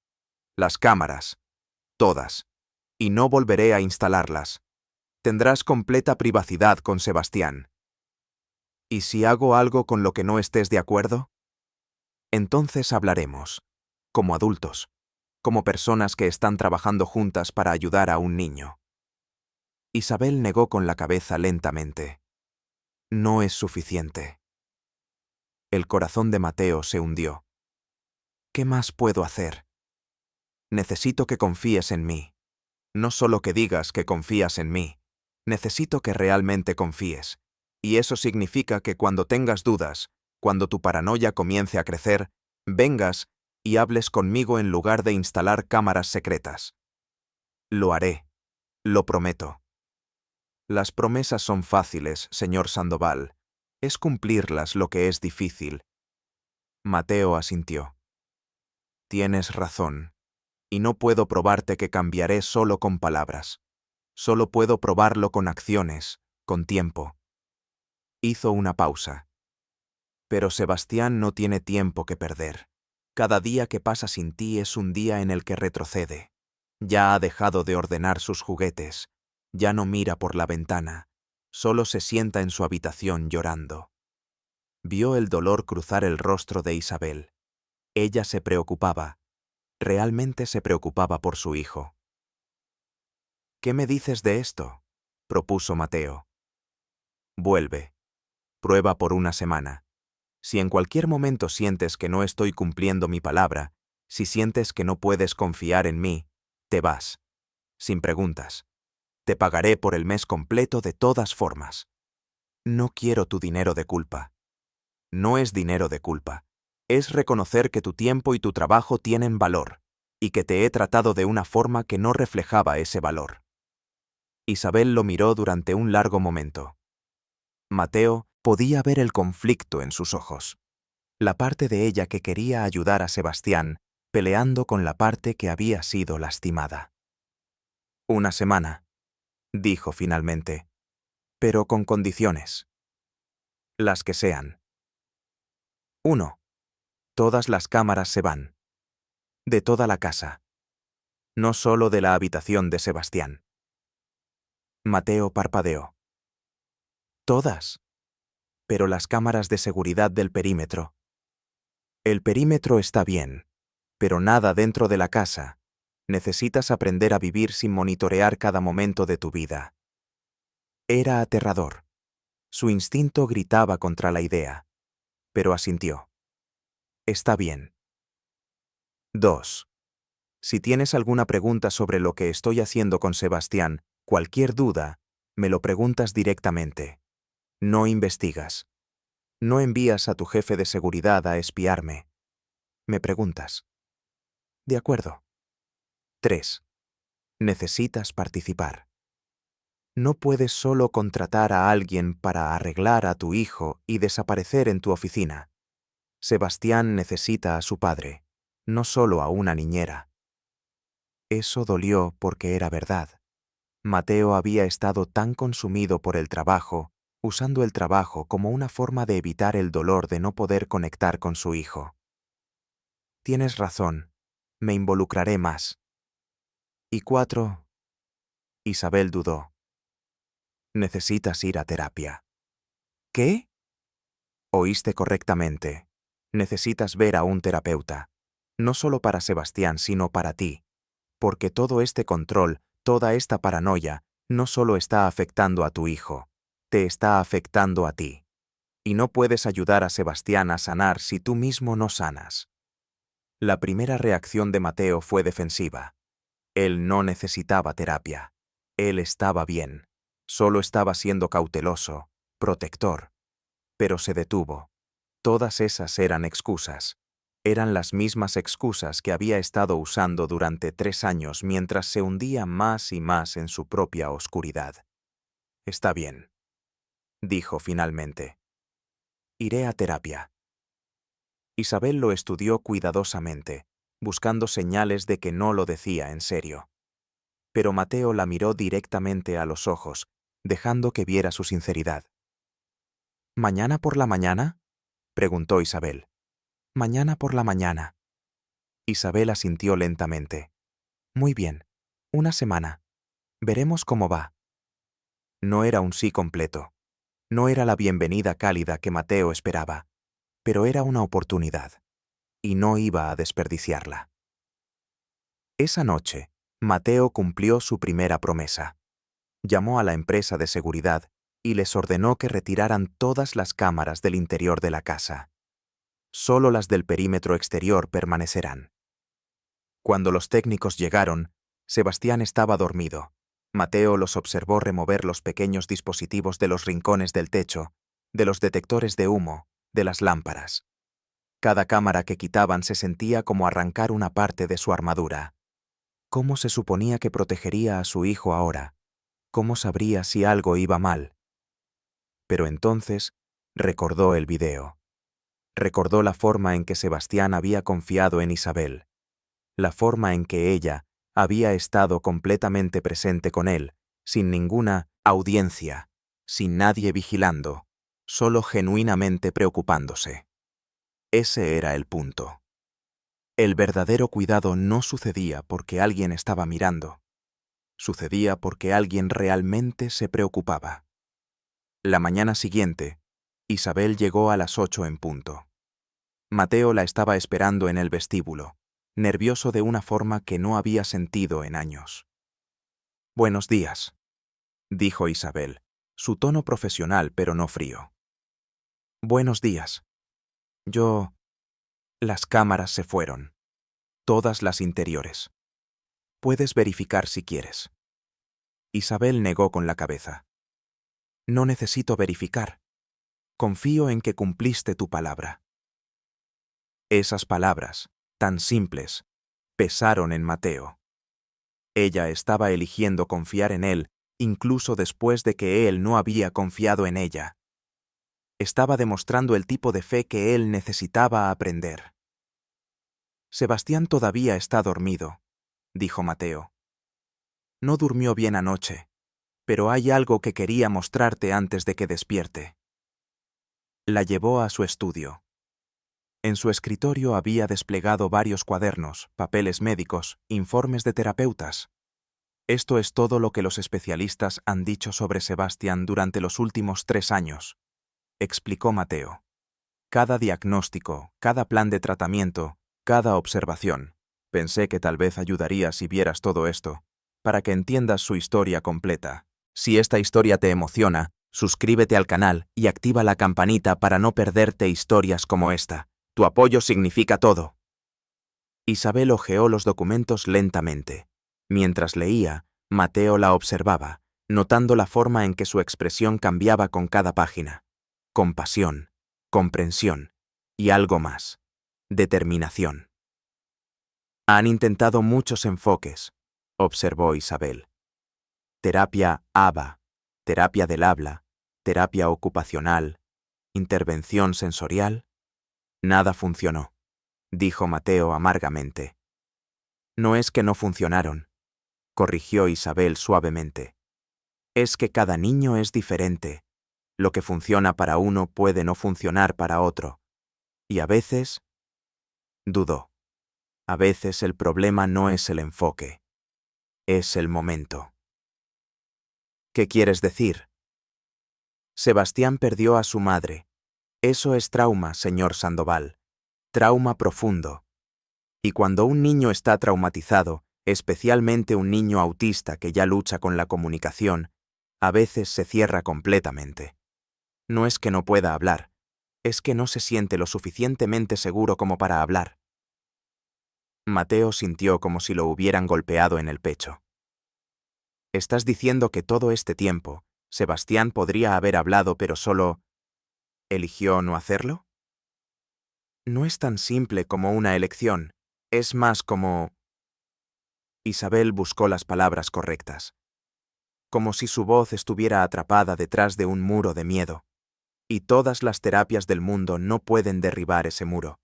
Las cámaras. Todas. Y no volveré a instalarlas. Tendrás completa privacidad con Sebastián. ¿Y si hago algo con lo que no estés de acuerdo? Entonces hablaremos, como adultos, como personas que están trabajando juntas para ayudar a un niño. Isabel negó con la cabeza lentamente. No es suficiente. El corazón de Mateo se hundió. ¿Qué más puedo hacer? Necesito que confíes en mí. No solo que digas que confías en mí. Necesito que realmente confíes. Y eso significa que cuando tengas dudas, cuando tu paranoia comience a crecer, vengas y hables conmigo en lugar de instalar cámaras secretas. Lo haré. Lo prometo. Las promesas son fáciles, señor Sandoval. Es cumplirlas lo que es difícil. Mateo asintió. Tienes razón. Y no puedo probarte que cambiaré solo con palabras. Solo puedo probarlo con acciones, con tiempo. Hizo una pausa. Pero Sebastián no tiene tiempo que perder. Cada día que pasa sin ti es un día en el que retrocede. Ya ha dejado de ordenar sus juguetes. Ya no mira por la ventana. Solo se sienta en su habitación llorando. Vio el dolor cruzar el rostro de Isabel. Ella se preocupaba. Realmente se preocupaba por su hijo. ¿Qué me dices de esto?, propuso Mateo. Vuelve. Prueba por una semana. Si en cualquier momento sientes que no estoy cumpliendo mi palabra, si sientes que no puedes confiar en mí, te vas. Sin preguntas. Te pagaré por el mes completo de todas formas. No quiero tu dinero de culpa. No es dinero de culpa. Es reconocer que tu tiempo y tu trabajo tienen valor, y que te he tratado de una forma que no reflejaba ese valor. Isabel lo miró durante un largo momento. Mateo podía ver el conflicto en sus ojos. La parte de ella que quería ayudar a Sebastián, peleando con la parte que había sido lastimada. Una semana, dijo finalmente, pero con condiciones. Las que sean. 1. Todas las cámaras se van. De toda la casa. No solo de la habitación de Sebastián. Mateo parpadeó. Todas. Pero las cámaras de seguridad del perímetro. El perímetro está bien, pero nada dentro de la casa. Necesitas aprender a vivir sin monitorear cada momento de tu vida. Era aterrador. Su instinto gritaba contra la idea, pero asintió. Está bien. 2. Si tienes alguna pregunta sobre lo que estoy haciendo con Sebastián, cualquier duda, me lo preguntas directamente. No investigas. No envías a tu jefe de seguridad a espiarme. Me preguntas. De acuerdo. 3. Necesitas participar. No puedes solo contratar a alguien para arreglar a tu hijo y desaparecer en tu oficina. Sebastián necesita a su padre, no solo a una niñera. Eso dolió porque era verdad. Mateo había estado tan consumido por el trabajo, usando el trabajo como una forma de evitar el dolor de no poder conectar con su hijo. Tienes razón, me involucraré más. Y 4. Isabel dudó. Necesitas ir a terapia. ¿Qué? Oíste correctamente. Necesitas ver a un terapeuta. No solo para Sebastián, sino para ti. Porque todo este control, toda esta paranoia, no solo está afectando a tu hijo, te está afectando a ti. Y no puedes ayudar a Sebastián a sanar si tú mismo no sanas. La primera reacción de Mateo fue defensiva. Él no necesitaba terapia. Él estaba bien. Solo estaba siendo cauteloso, protector. Pero se detuvo. Todas esas eran excusas. Eran las mismas excusas que había estado usando durante 3 años mientras se hundía más y más en su propia oscuridad. Está bien, dijo finalmente. Iré a terapia. Isabel lo estudió cuidadosamente, buscando señales de que no lo decía en serio. Pero Mateo la miró directamente a los ojos, dejando que viera su sinceridad. ¿Mañana por la mañana?, preguntó Isabel. Mañana por la mañana. Isabel asintió lentamente. Muy bien, una semana. Veremos cómo va. No era un sí completo. No era la bienvenida cálida que Mateo esperaba, pero era una oportunidad, y no iba a desperdiciarla. Esa noche, Mateo cumplió su primera promesa. Llamó a la empresa de seguridad y les ordenó que retiraran todas las cámaras del interior de la casa. Solo las del perímetro exterior permanecerán. Cuando los técnicos llegaron, Sebastián estaba dormido. Mateo los observó remover los pequeños dispositivos de los rincones del techo, de los detectores de humo, de las lámparas. Cada cámara que quitaban se sentía como arrancar una parte de su armadura. ¿Cómo se suponía que protegería a su hijo ahora? ¿Cómo sabría si algo iba mal? Pero entonces recordó el video. Recordó la forma en que Sebastián había confiado en Isabel, la forma en que ella había estado completamente presente con él, sin ninguna audiencia, sin nadie vigilando, solo genuinamente preocupándose. Ese era el punto. El verdadero cuidado no sucedía porque alguien estaba mirando, sucedía porque alguien realmente se preocupaba. La mañana siguiente, Isabel llegó a las 8 en punto. Mateo la estaba esperando en el vestíbulo, nervioso de una forma que no había sentido en años. «Buenos días», dijo Isabel, su tono profesional pero no frío. «Buenos días. Las cámaras se fueron. Todas las interiores. Puedes verificar si quieres». Isabel negó con la cabeza. «No necesito verificar. Confío en que cumpliste tu palabra». Esas palabras, tan simples, pesaron en Mateo. Ella estaba eligiendo confiar en él, incluso después de que él no había confiado en ella. Estaba demostrando el tipo de fe que él necesitaba aprender. «Sebastián todavía está dormido», dijo Mateo. «No durmió bien anoche, pero hay algo que quería mostrarte antes de que despierte». La llevó a su estudio. En su escritorio había desplegado varios cuadernos, papeles médicos, informes de terapeutas. «Esto es todo lo que los especialistas han dicho sobre Sebastián durante los últimos 3 años», explicó Mateo. «Cada diagnóstico, cada plan de tratamiento, cada observación. Pensé que tal vez ayudaría si vieras todo esto, para que entiendas su historia completa. Si esta historia te emociona, suscríbete al canal y activa la campanita para no perderte historias como esta. Tu apoyo significa todo». Isabel hojeó los documentos lentamente. Mientras leía, Mateo la observaba, notando la forma en que su expresión cambiaba con cada página. Compasión, comprensión y algo más: determinación. «Han intentado muchos enfoques», observó Isabel. «Terapia ABA, terapia del habla, terapia ocupacional, intervención sensorial. Nada funcionó», dijo Mateo amargamente. «No es que no funcionaron», corrigió Isabel suavemente. «Es que cada niño es diferente. Lo que funciona para uno puede no funcionar para otro. Y a veces…» dudó. «A veces el problema no es el enfoque. Es el momento». «¿Qué quieres decir?» «Sebastián perdió a su madre. Eso es trauma, señor Sandoval. Trauma profundo. Y cuando un niño está traumatizado, especialmente un niño autista que ya lucha con la comunicación, a veces se cierra completamente. No es que no pueda hablar, es que no se siente lo suficientemente seguro como para hablar». Mateo sintió como si lo hubieran golpeado en el pecho. «¿Estás diciendo que todo este tiempo Sebastián podría haber hablado pero solo eligió no hacerlo?» «No es tan simple como una elección, es más como…» Isabel buscó las palabras correctas. Como si su voz estuviera atrapada detrás de un muro de miedo. Y todas las terapias del mundo no pueden derribar ese muro.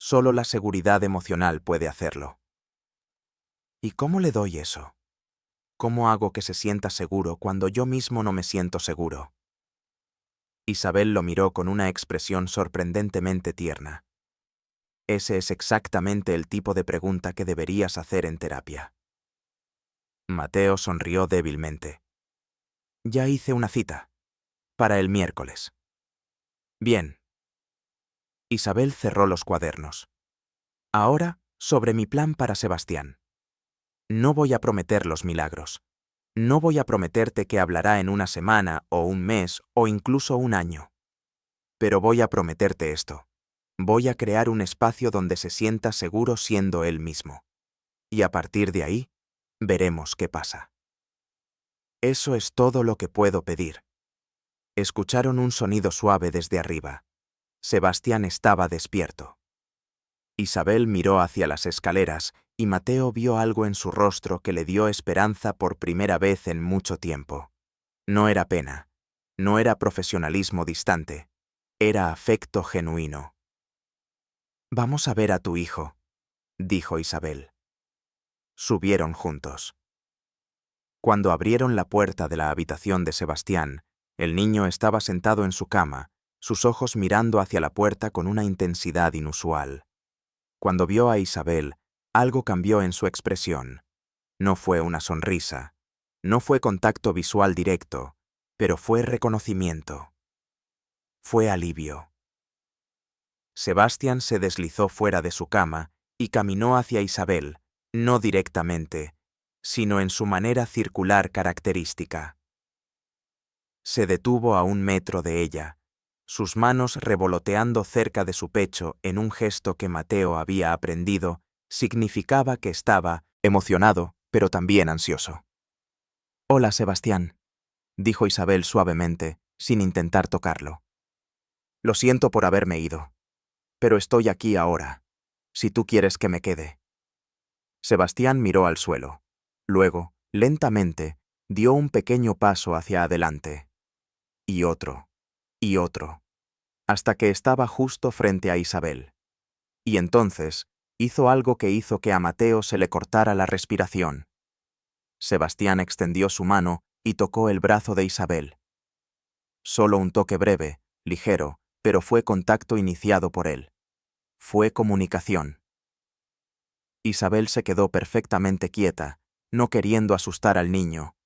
Solo la seguridad emocional puede hacerlo. ¿Y cómo le doy eso? ¿Cómo hago que se sienta seguro cuando yo mismo no me siento seguro? Isabel lo miró con una expresión sorprendentemente tierna. «Ese es exactamente el tipo de pregunta que deberías hacer en terapia». Mateo sonrió débilmente. «Ya hice una cita. Para el miércoles». «Bien». Isabel cerró los cuadernos. «Ahora, sobre mi plan para Sebastián. No voy a prometer los milagros. No voy a prometerte que hablará en una semana o un mes o incluso un año. Pero voy a prometerte esto. Voy a crear un espacio donde se sienta seguro siendo él mismo. Y a partir de ahí, veremos qué pasa». «Eso es todo lo que puedo pedir». Escucharon un sonido suave desde arriba. Sebastián estaba despierto. Isabel miró hacia las escaleras y Mateo vio algo en su rostro que le dio esperanza por primera vez en mucho tiempo. No era pena, no era profesionalismo distante, era afecto genuino. «Vamos a ver a tu hijo», dijo Isabel. Subieron juntos. Cuando abrieron la puerta de la habitación de Sebastián, el niño estaba sentado en su cama, sus ojos mirando hacia la puerta con una intensidad inusual. Cuando vio a Isabel, algo cambió en su expresión. No fue una sonrisa, no fue contacto visual directo, pero fue reconocimiento. Fue alivio. Sebastián se deslizó fuera de su cama y caminó hacia Isabel, no directamente, sino en su manera circular característica. Se detuvo a 1 metro de ella, sus manos revoloteando cerca de su pecho en un gesto que Mateo había aprendido, significaba que estaba emocionado, pero también ansioso. «Hola, Sebastián», dijo Isabel suavemente, sin intentar tocarlo. «Lo siento por haberme ido, pero estoy aquí ahora, si tú quieres que me quede». Sebastián miró al suelo. Luego, lentamente, dio un pequeño paso hacia adelante. Y otro, hasta que estaba justo frente a Isabel. Y entonces, hizo algo que hizo que a Mateo se le cortara la respiración. Sebastián extendió su mano y tocó el brazo de Isabel. Solo un toque breve, ligero, pero fue contacto iniciado por él. Fue comunicación. Isabel se quedó perfectamente quieta, no queriendo asustar al niño.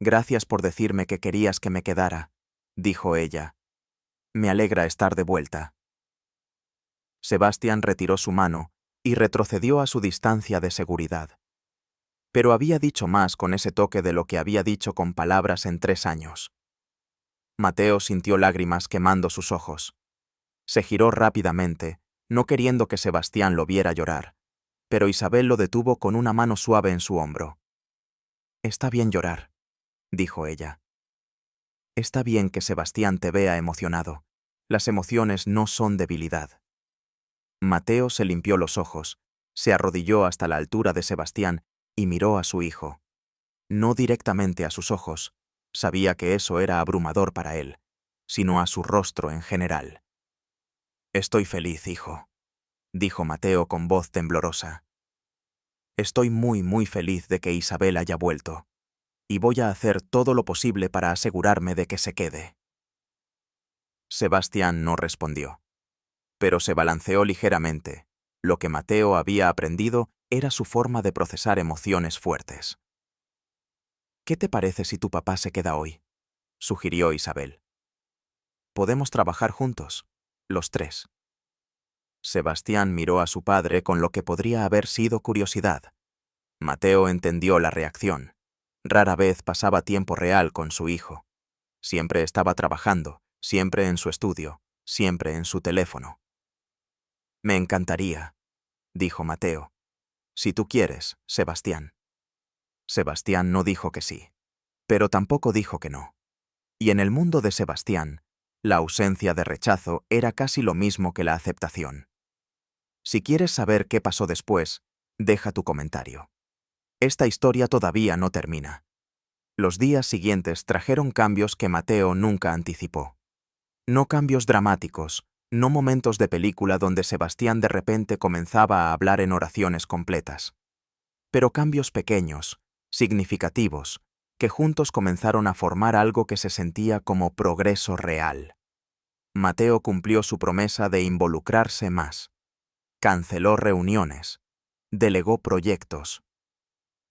«Gracias por decirme que querías que me quedara», dijo ella. «Me alegra estar de vuelta». Sebastián retiró su mano y retrocedió a su distancia de seguridad. Pero había dicho más con ese toque de lo que había dicho con palabras en 3 años. Mateo sintió lágrimas quemando sus ojos. Se giró rápidamente, no queriendo que Sebastián lo viera llorar, pero Isabel lo detuvo con una mano suave en su hombro. «Está bien llorar», dijo ella. «Está bien que Sebastián te vea emocionado. Las emociones no son debilidad». Mateo se limpió los ojos, se arrodilló hasta la altura de Sebastián y miró a su hijo. No directamente a sus ojos, sabía que eso era abrumador para él, sino a su rostro en general. «Estoy feliz, hijo», dijo Mateo con voz temblorosa. «Estoy muy feliz de que Isabel haya vuelto, y voy a hacer todo lo posible para asegurarme de que se quede». Sebastián no respondió, pero se balanceó ligeramente. Lo que Mateo había aprendido era su forma de procesar emociones fuertes. «¿Qué te parece si tu papá se queda hoy?», sugirió Isabel. «Podemos trabajar juntos, los 3». Sebastián miró a su padre con lo que podría haber sido curiosidad. Mateo entendió la reacción. Rara vez pasaba tiempo real con su hijo. Siempre estaba trabajando, siempre en su estudio, siempre en su teléfono. «Me encantaría», dijo Mateo. «Si tú quieres, Sebastián». Sebastián no dijo que sí, pero tampoco dijo que no. Y en el mundo de Sebastián, la ausencia de rechazo era casi lo mismo que la aceptación. Si quieres saber qué pasó después, deja tu comentario. Esta historia todavía no termina. Los días siguientes trajeron cambios que Mateo nunca anticipó. No cambios dramáticos, no momentos de película donde Sebastián de repente comenzaba a hablar en oraciones completas. Pero cambios pequeños, significativos, que juntos comenzaron a formar algo que se sentía como progreso real. Mateo cumplió su promesa de involucrarse más. Canceló reuniones. Delegó proyectos.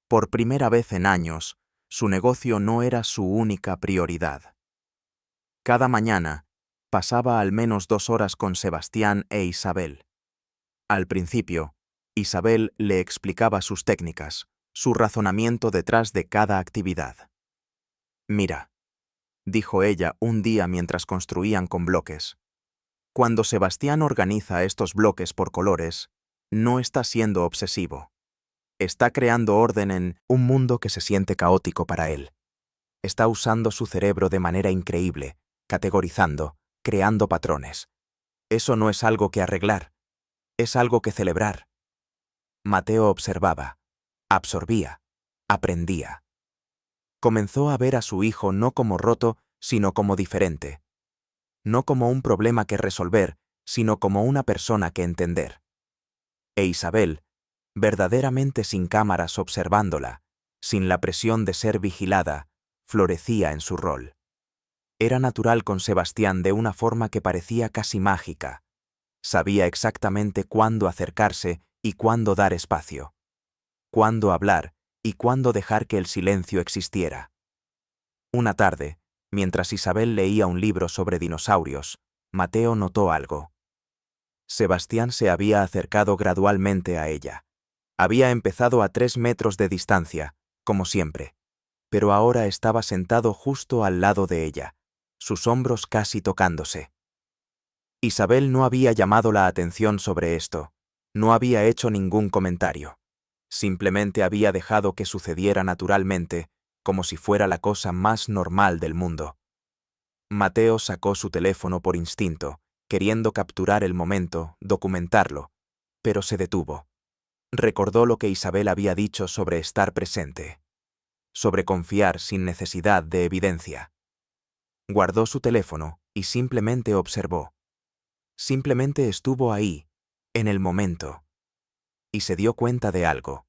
Por primera vez en años, su negocio no era su única prioridad. Cada mañana, pasaba al menos 2 horas con Sebastián e Isabel. Al principio, Isabel le explicaba sus técnicas, su razonamiento detrás de cada actividad. «Mira», dijo ella un día mientras construían con bloques. «Cuando Sebastián organiza estos bloques por colores, no está siendo obsesivo. Está creando orden en un mundo que se siente caótico para él. Está usando su cerebro de manera increíble, categorizando, creando patrones. Eso no es algo que arreglar. Es algo que celebrar. Mateo observaba, absorbía, aprendía. Comenzó a ver a su hijo no como roto, sino como diferente. No como un problema que resolver, sino como una persona que entender. E Isabel, verdaderamente sin cámaras observándola, sin la presión de ser vigilada, florecía en su rol. Era natural con Sebastián de una forma que parecía casi mágica. Sabía exactamente cuándo acercarse y cuándo dar espacio. Cuándo hablar y cuándo dejar que el silencio existiera. Una tarde, mientras Isabel leía un libro sobre dinosaurios, Mateo notó algo. Sebastián se había acercado gradualmente a ella. Había empezado a 3 metros de distancia, como siempre, pero ahora estaba sentado justo al lado de ella, sus hombros casi tocándose. Isabel no había llamado la atención sobre esto, no había hecho ningún comentario. Simplemente había dejado que sucediera naturalmente, como si fuera la cosa más normal del mundo. Mateo sacó su teléfono por instinto, queriendo capturar el momento, documentarlo, pero se detuvo. Recordó lo que Isabel había dicho sobre estar presente, sobre confiar sin necesidad de evidencia. Guardó su teléfono y simplemente observó. Simplemente estuvo ahí, en el momento. Y se dio cuenta de algo.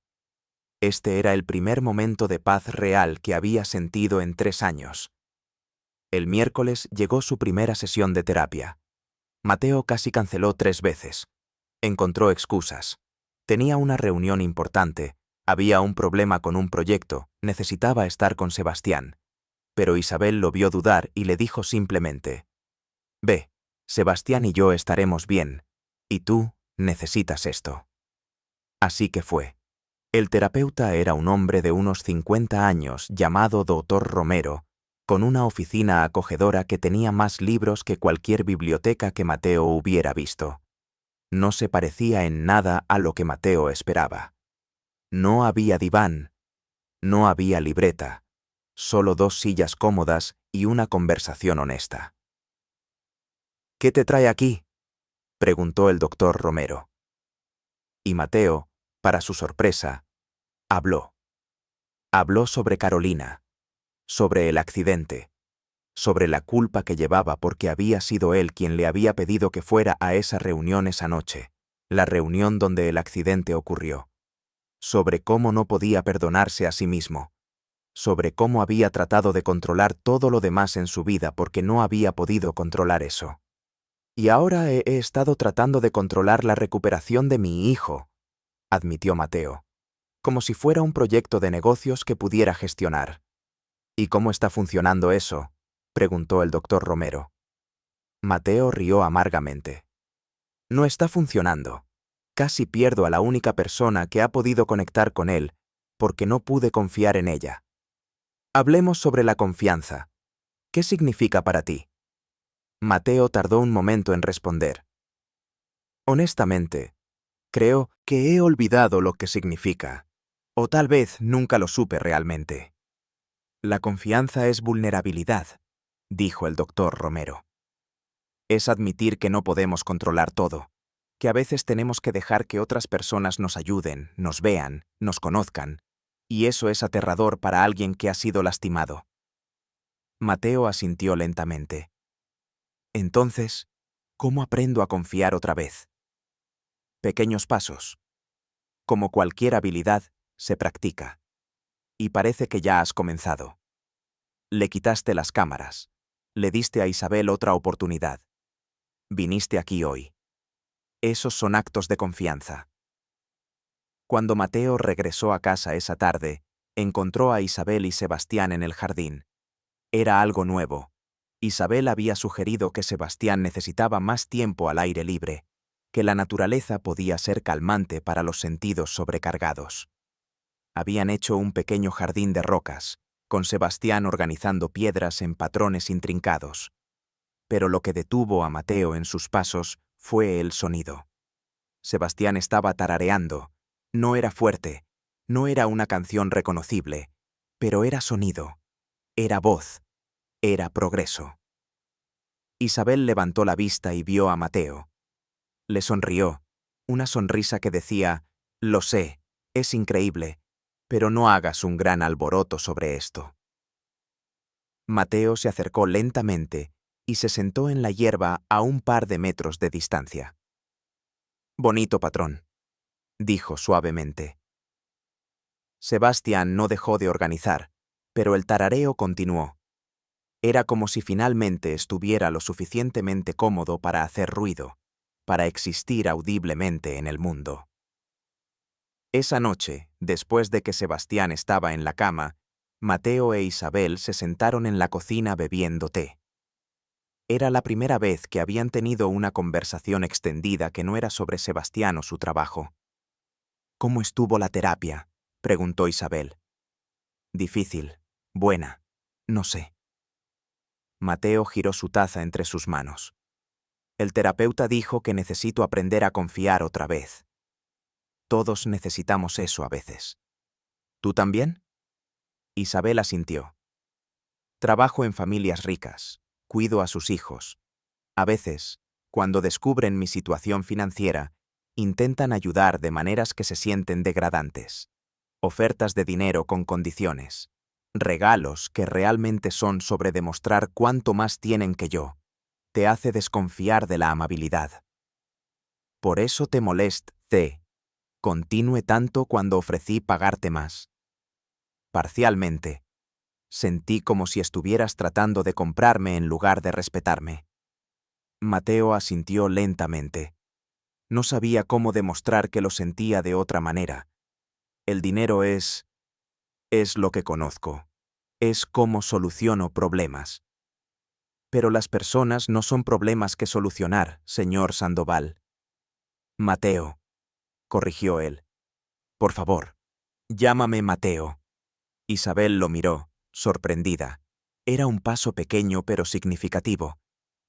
Este era el primer momento de paz real que había sentido en 3 años. El miércoles llegó su primera sesión de terapia. Mateo casi canceló 3 veces. Encontró excusas. Tenía una reunión importante, había un problema con un proyecto, necesitaba estar con Sebastián. Pero Isabel lo vio dudar y le dijo simplemente: «Ve, Sebastián y yo estaremos bien, y tú necesitas esto». Así que fue. El terapeuta era un hombre de unos 50 años llamado Dr. Romero, con una oficina acogedora que tenía más libros que cualquier biblioteca que Mateo hubiera visto. No se parecía en nada a lo que Mateo esperaba. No había diván, no había libreta, solo 2 sillas cómodas y una conversación honesta. «¿Qué te trae aquí?», preguntó el doctor Romero. Y Mateo, para su sorpresa, habló. Habló sobre Carolina, sobre el accidente, sobre la culpa que llevaba porque había sido él quien le había pedido que fuera a esa reunión esa noche, la reunión donde el accidente ocurrió, sobre cómo no podía perdonarse a sí mismo, sobre cómo había tratado de controlar todo lo demás en su vida porque no había podido controlar eso. «Y ahora he estado tratando de controlar la recuperación de mi hijo», admitió Mateo, como si fuera un proyecto de negocios que pudiera gestionar. «¿Y cómo está funcionando eso?», preguntó el doctor Romero. Mateo rió amargamente. «No está funcionando. Casi pierdo a la única persona que ha podido conectar con él porque no pude confiar en ella. Hablemos sobre la confianza. ¿Qué significa para ti?». Mateo tardó un momento en responder. «Honestamente, creo que he olvidado lo que significa. O tal vez nunca lo supe realmente». «La confianza es vulnerabilidad», dijo el doctor Romero. «Es admitir que no podemos controlar todo, que a veces tenemos que dejar que otras personas nos ayuden, nos vean, nos conozcan, y eso es aterrador para alguien que ha sido lastimado». Mateo asintió lentamente. «Entonces, ¿cómo aprendo a confiar otra vez?». «Pequeños pasos. Como cualquier habilidad, se practica. Y parece que ya has comenzado. Le quitaste las cámaras. Le diste a Isabel otra oportunidad. Viniste aquí hoy. Esos son actos de confianza». Cuando Mateo regresó a casa esa tarde, encontró a Isabel y Sebastián en el jardín. Era algo nuevo. Isabel había sugerido que Sebastián necesitaba más tiempo al aire libre, que la naturaleza podía ser calmante para los sentidos sobrecargados. Habían hecho un pequeño jardín de rocas, con Sebastián organizando piedras en patrones intrincados. Pero lo que detuvo a Mateo en sus pasos fue el sonido. Sebastián estaba tarareando. No era fuerte, no era una canción reconocible, pero era sonido, era voz, era progreso. Isabel levantó la vista y vio a Mateo. Le sonrió, una sonrisa que decía: «Lo sé, es increíble, pero no hagas un gran alboroto sobre esto». Mateo se acercó lentamente y se sentó en la hierba a un par de metros de distancia. «Bonito patrón», dijo suavemente. Sebastián no dejó de organizar, pero el tarareo continuó. Era como si finalmente estuviera lo suficientemente cómodo para hacer ruido, para existir audiblemente en el mundo. Esa noche, después de que Sebastián estaba en la cama, Mateo e Isabel se sentaron en la cocina bebiendo té. Era la primera vez que habían tenido una conversación extendida que no era sobre Sebastián o su trabajo. «¿Cómo estuvo la terapia?», preguntó Isabel. «Difícil, buena, no sé». Mateo giró su taza entre sus manos. «El terapeuta dijo que necesito aprender a confiar otra vez. Todos necesitamos eso a veces. ¿Tú también?». Isabel asintió. «Trabajo en familias ricas, cuido a sus hijos. A veces, cuando descubren mi situación financiera, intentan ayudar de maneras que se sienten degradantes. Ofertas de dinero con condiciones. Regalos que realmente son sobre demostrar cuánto más tienen que yo. Te hace desconfiar de la amabilidad. Por eso te molesté. Continúe tanto cuando ofrecí pagarte más. Parcialmente. Sentí como si estuvieras tratando de comprarme en lugar de respetarme». Mateo asintió lentamente. No sabía cómo demostrar que lo sentía de otra manera. El dinero es lo que conozco. Es cómo soluciono problemas. Pero las personas no son problemas que solucionar, señor Sandoval. «Mateo», corrigió él. «Por favor, llámame Mateo». Isabel lo miró, sorprendida. Era un paso pequeño pero significativo.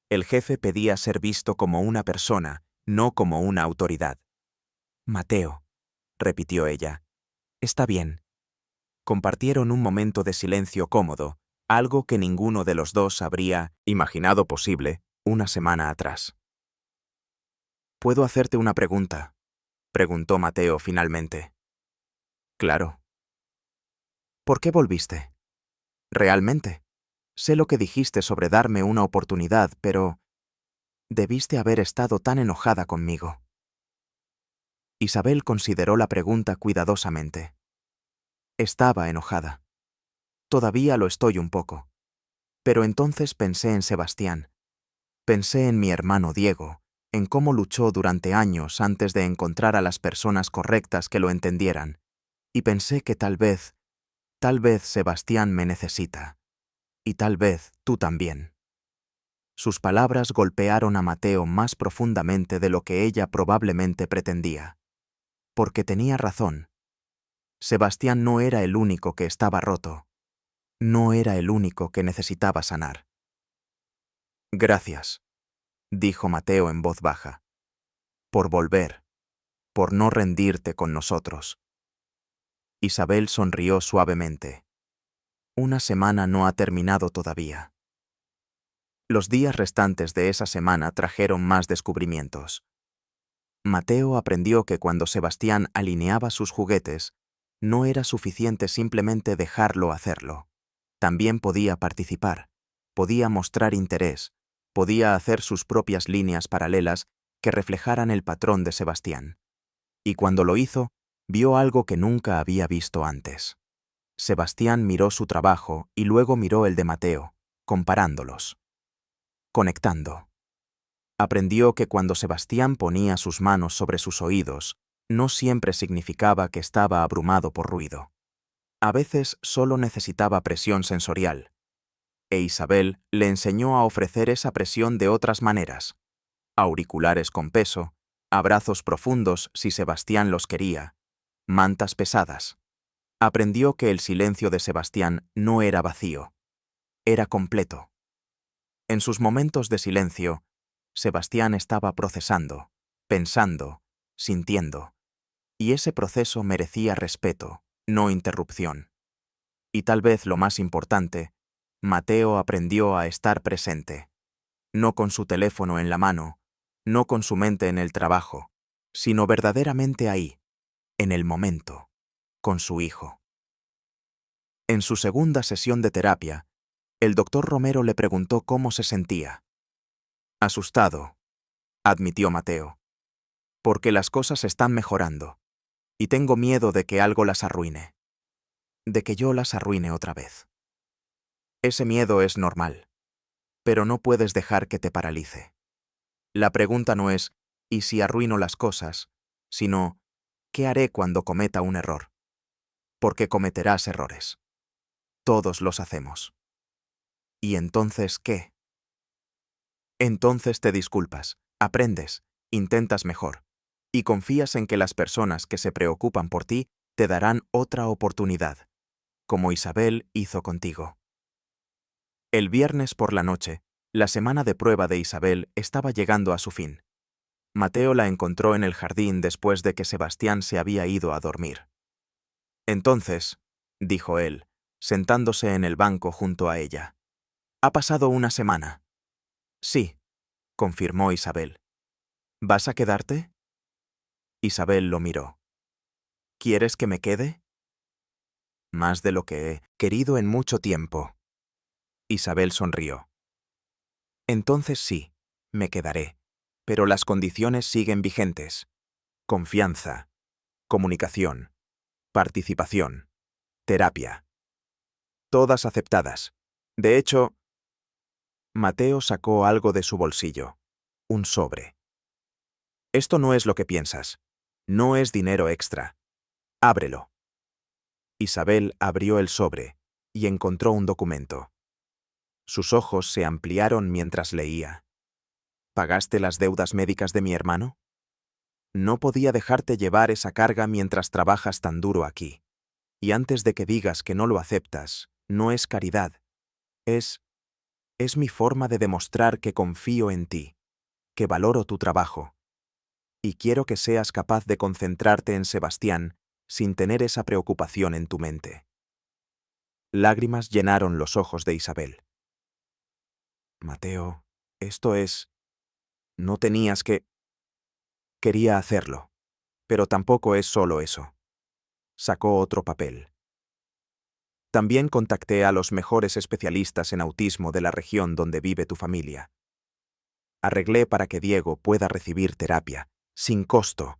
El jefe pedía ser visto como una persona, no como una autoridad. «Mateo», repitió ella. «Está bien». Compartieron un momento de silencio cómodo, algo que ninguno de los dos habría imaginado posible una semana atrás. «¿Puedo hacerte una pregunta?», preguntó Mateo finalmente. «Claro». «¿Por qué volviste? Realmente. Sé lo que dijiste sobre darme una oportunidad, pero debiste haber estado tan enojada conmigo». Isabel consideró la pregunta cuidadosamente. «Estaba enojada. Todavía lo estoy un poco. Pero entonces pensé en Sebastián. Pensé en mi hermano Diego, en cómo luchó durante años antes de encontrar a las personas correctas que lo entendieran. Y pensé que tal vez Sebastián me necesita. Y tal vez tú también». Sus palabras golpearon a Mateo más profundamente de lo que ella probablemente pretendía. Porque tenía razón. Sebastián no era el único que estaba roto. No era el único que necesitaba sanar. «Gracias», dijo Mateo en voz baja, «por volver, por no rendirte con nosotros». Isabel sonrió suavemente. Una semana no ha terminado todavía. Los días restantes de esa semana trajeron más descubrimientos. Mateo aprendió que cuando Sebastián alineaba sus juguetes, no era suficiente simplemente dejarlo hacerlo. También podía participar, podía mostrar interés, podía hacer sus propias líneas paralelas que reflejaran el patrón de Sebastián. Y cuando lo hizo, vio algo que nunca había visto antes. Sebastián miró su trabajo y luego miró el de Mateo, comparándolos. Conectando. Aprendió que cuando Sebastián ponía sus manos sobre sus oídos, no siempre significaba que estaba abrumado por ruido. A veces solo necesitaba presión sensorial. E Isabel le enseñó a ofrecer esa presión de otras maneras. Auriculares con peso, abrazos profundos si Sebastián los quería, mantas pesadas. Aprendió que el silencio de Sebastián no era vacío, era completo. En sus momentos de silencio, Sebastián estaba procesando, pensando, sintiendo. Y ese proceso merecía respeto, no interrupción. Y tal vez lo más importante, Mateo aprendió a estar presente. No con su teléfono en la mano, no con su mente en el trabajo, sino verdaderamente ahí, en el momento, con su hijo. En su segunda sesión de terapia, el doctor Romero le preguntó cómo se sentía. Asustado, admitió Mateo, porque las cosas están mejorando, y tengo miedo de que algo las arruine, de que yo las arruine otra vez. Ese miedo es normal, pero no puedes dejar que te paralice. La pregunta no es ¿y si arruino las cosas?, sino ¿qué haré cuando cometa un error? Porque cometerás errores. Todos los hacemos. ¿Y entonces qué? Entonces te disculpas, aprendes, intentas mejor, y confías en que las personas que se preocupan por ti te darán otra oportunidad, como Isabel hizo contigo. El viernes por la noche, la semana de prueba de Isabel estaba llegando a su fin. Mateo la encontró en el jardín después de que Sebastián se había ido a dormir. Entonces, dijo él, sentándose en el banco junto a ella. ¿Ha pasado una semana? Sí, confirmó Isabel. ¿Vas a quedarte? Isabel lo miró. ¿Quieres que me quede? Más de lo que he querido en mucho tiempo. Isabel sonrió. Entonces sí, me quedaré, pero las condiciones siguen vigentes. Confianza, comunicación, participación, terapia. Todas aceptadas. De hecho, Mateo sacó algo de su bolsillo. Un sobre. Esto no es lo que piensas. No es dinero extra. Ábrelo. Isabel abrió el sobre y encontró un documento. Sus ojos se ampliaron mientras leía. ¿Pagaste las deudas médicas de mi hermano? No podía dejarte llevar esa carga mientras trabajas tan duro aquí. Y antes de que digas que no lo aceptas, no es caridad. Es mi forma de demostrar que confío en ti, que valoro tu trabajo. Y quiero que seas capaz de concentrarte en Sebastián sin tener esa preocupación en tu mente. Lágrimas llenaron los ojos de Isabel. Mateo, esto es... No tenías que... Quería hacerlo, pero tampoco es solo eso. Sacó otro papel. También contacté a los mejores especialistas en autismo de la región donde vive tu familia. Arreglé para que Diego pueda recibir terapia, sin costo.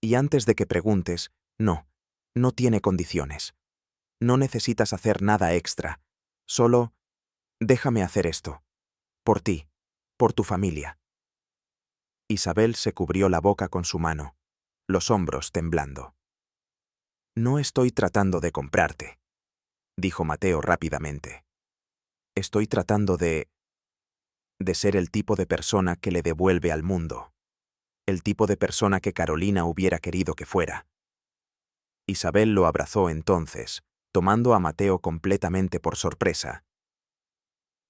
Y antes de que preguntes, no tiene condiciones. No necesitas hacer nada extra. Solo, déjame hacer esto. Por ti, por tu familia. Isabel se cubrió la boca con su mano, los hombros temblando. No estoy tratando de comprarte, dijo Mateo rápidamente. Estoy tratando de ser el tipo de persona que le devuelve al mundo. El tipo de persona que Carolina hubiera querido que fuera. Isabel lo abrazó entonces, tomando a Mateo completamente por sorpresa.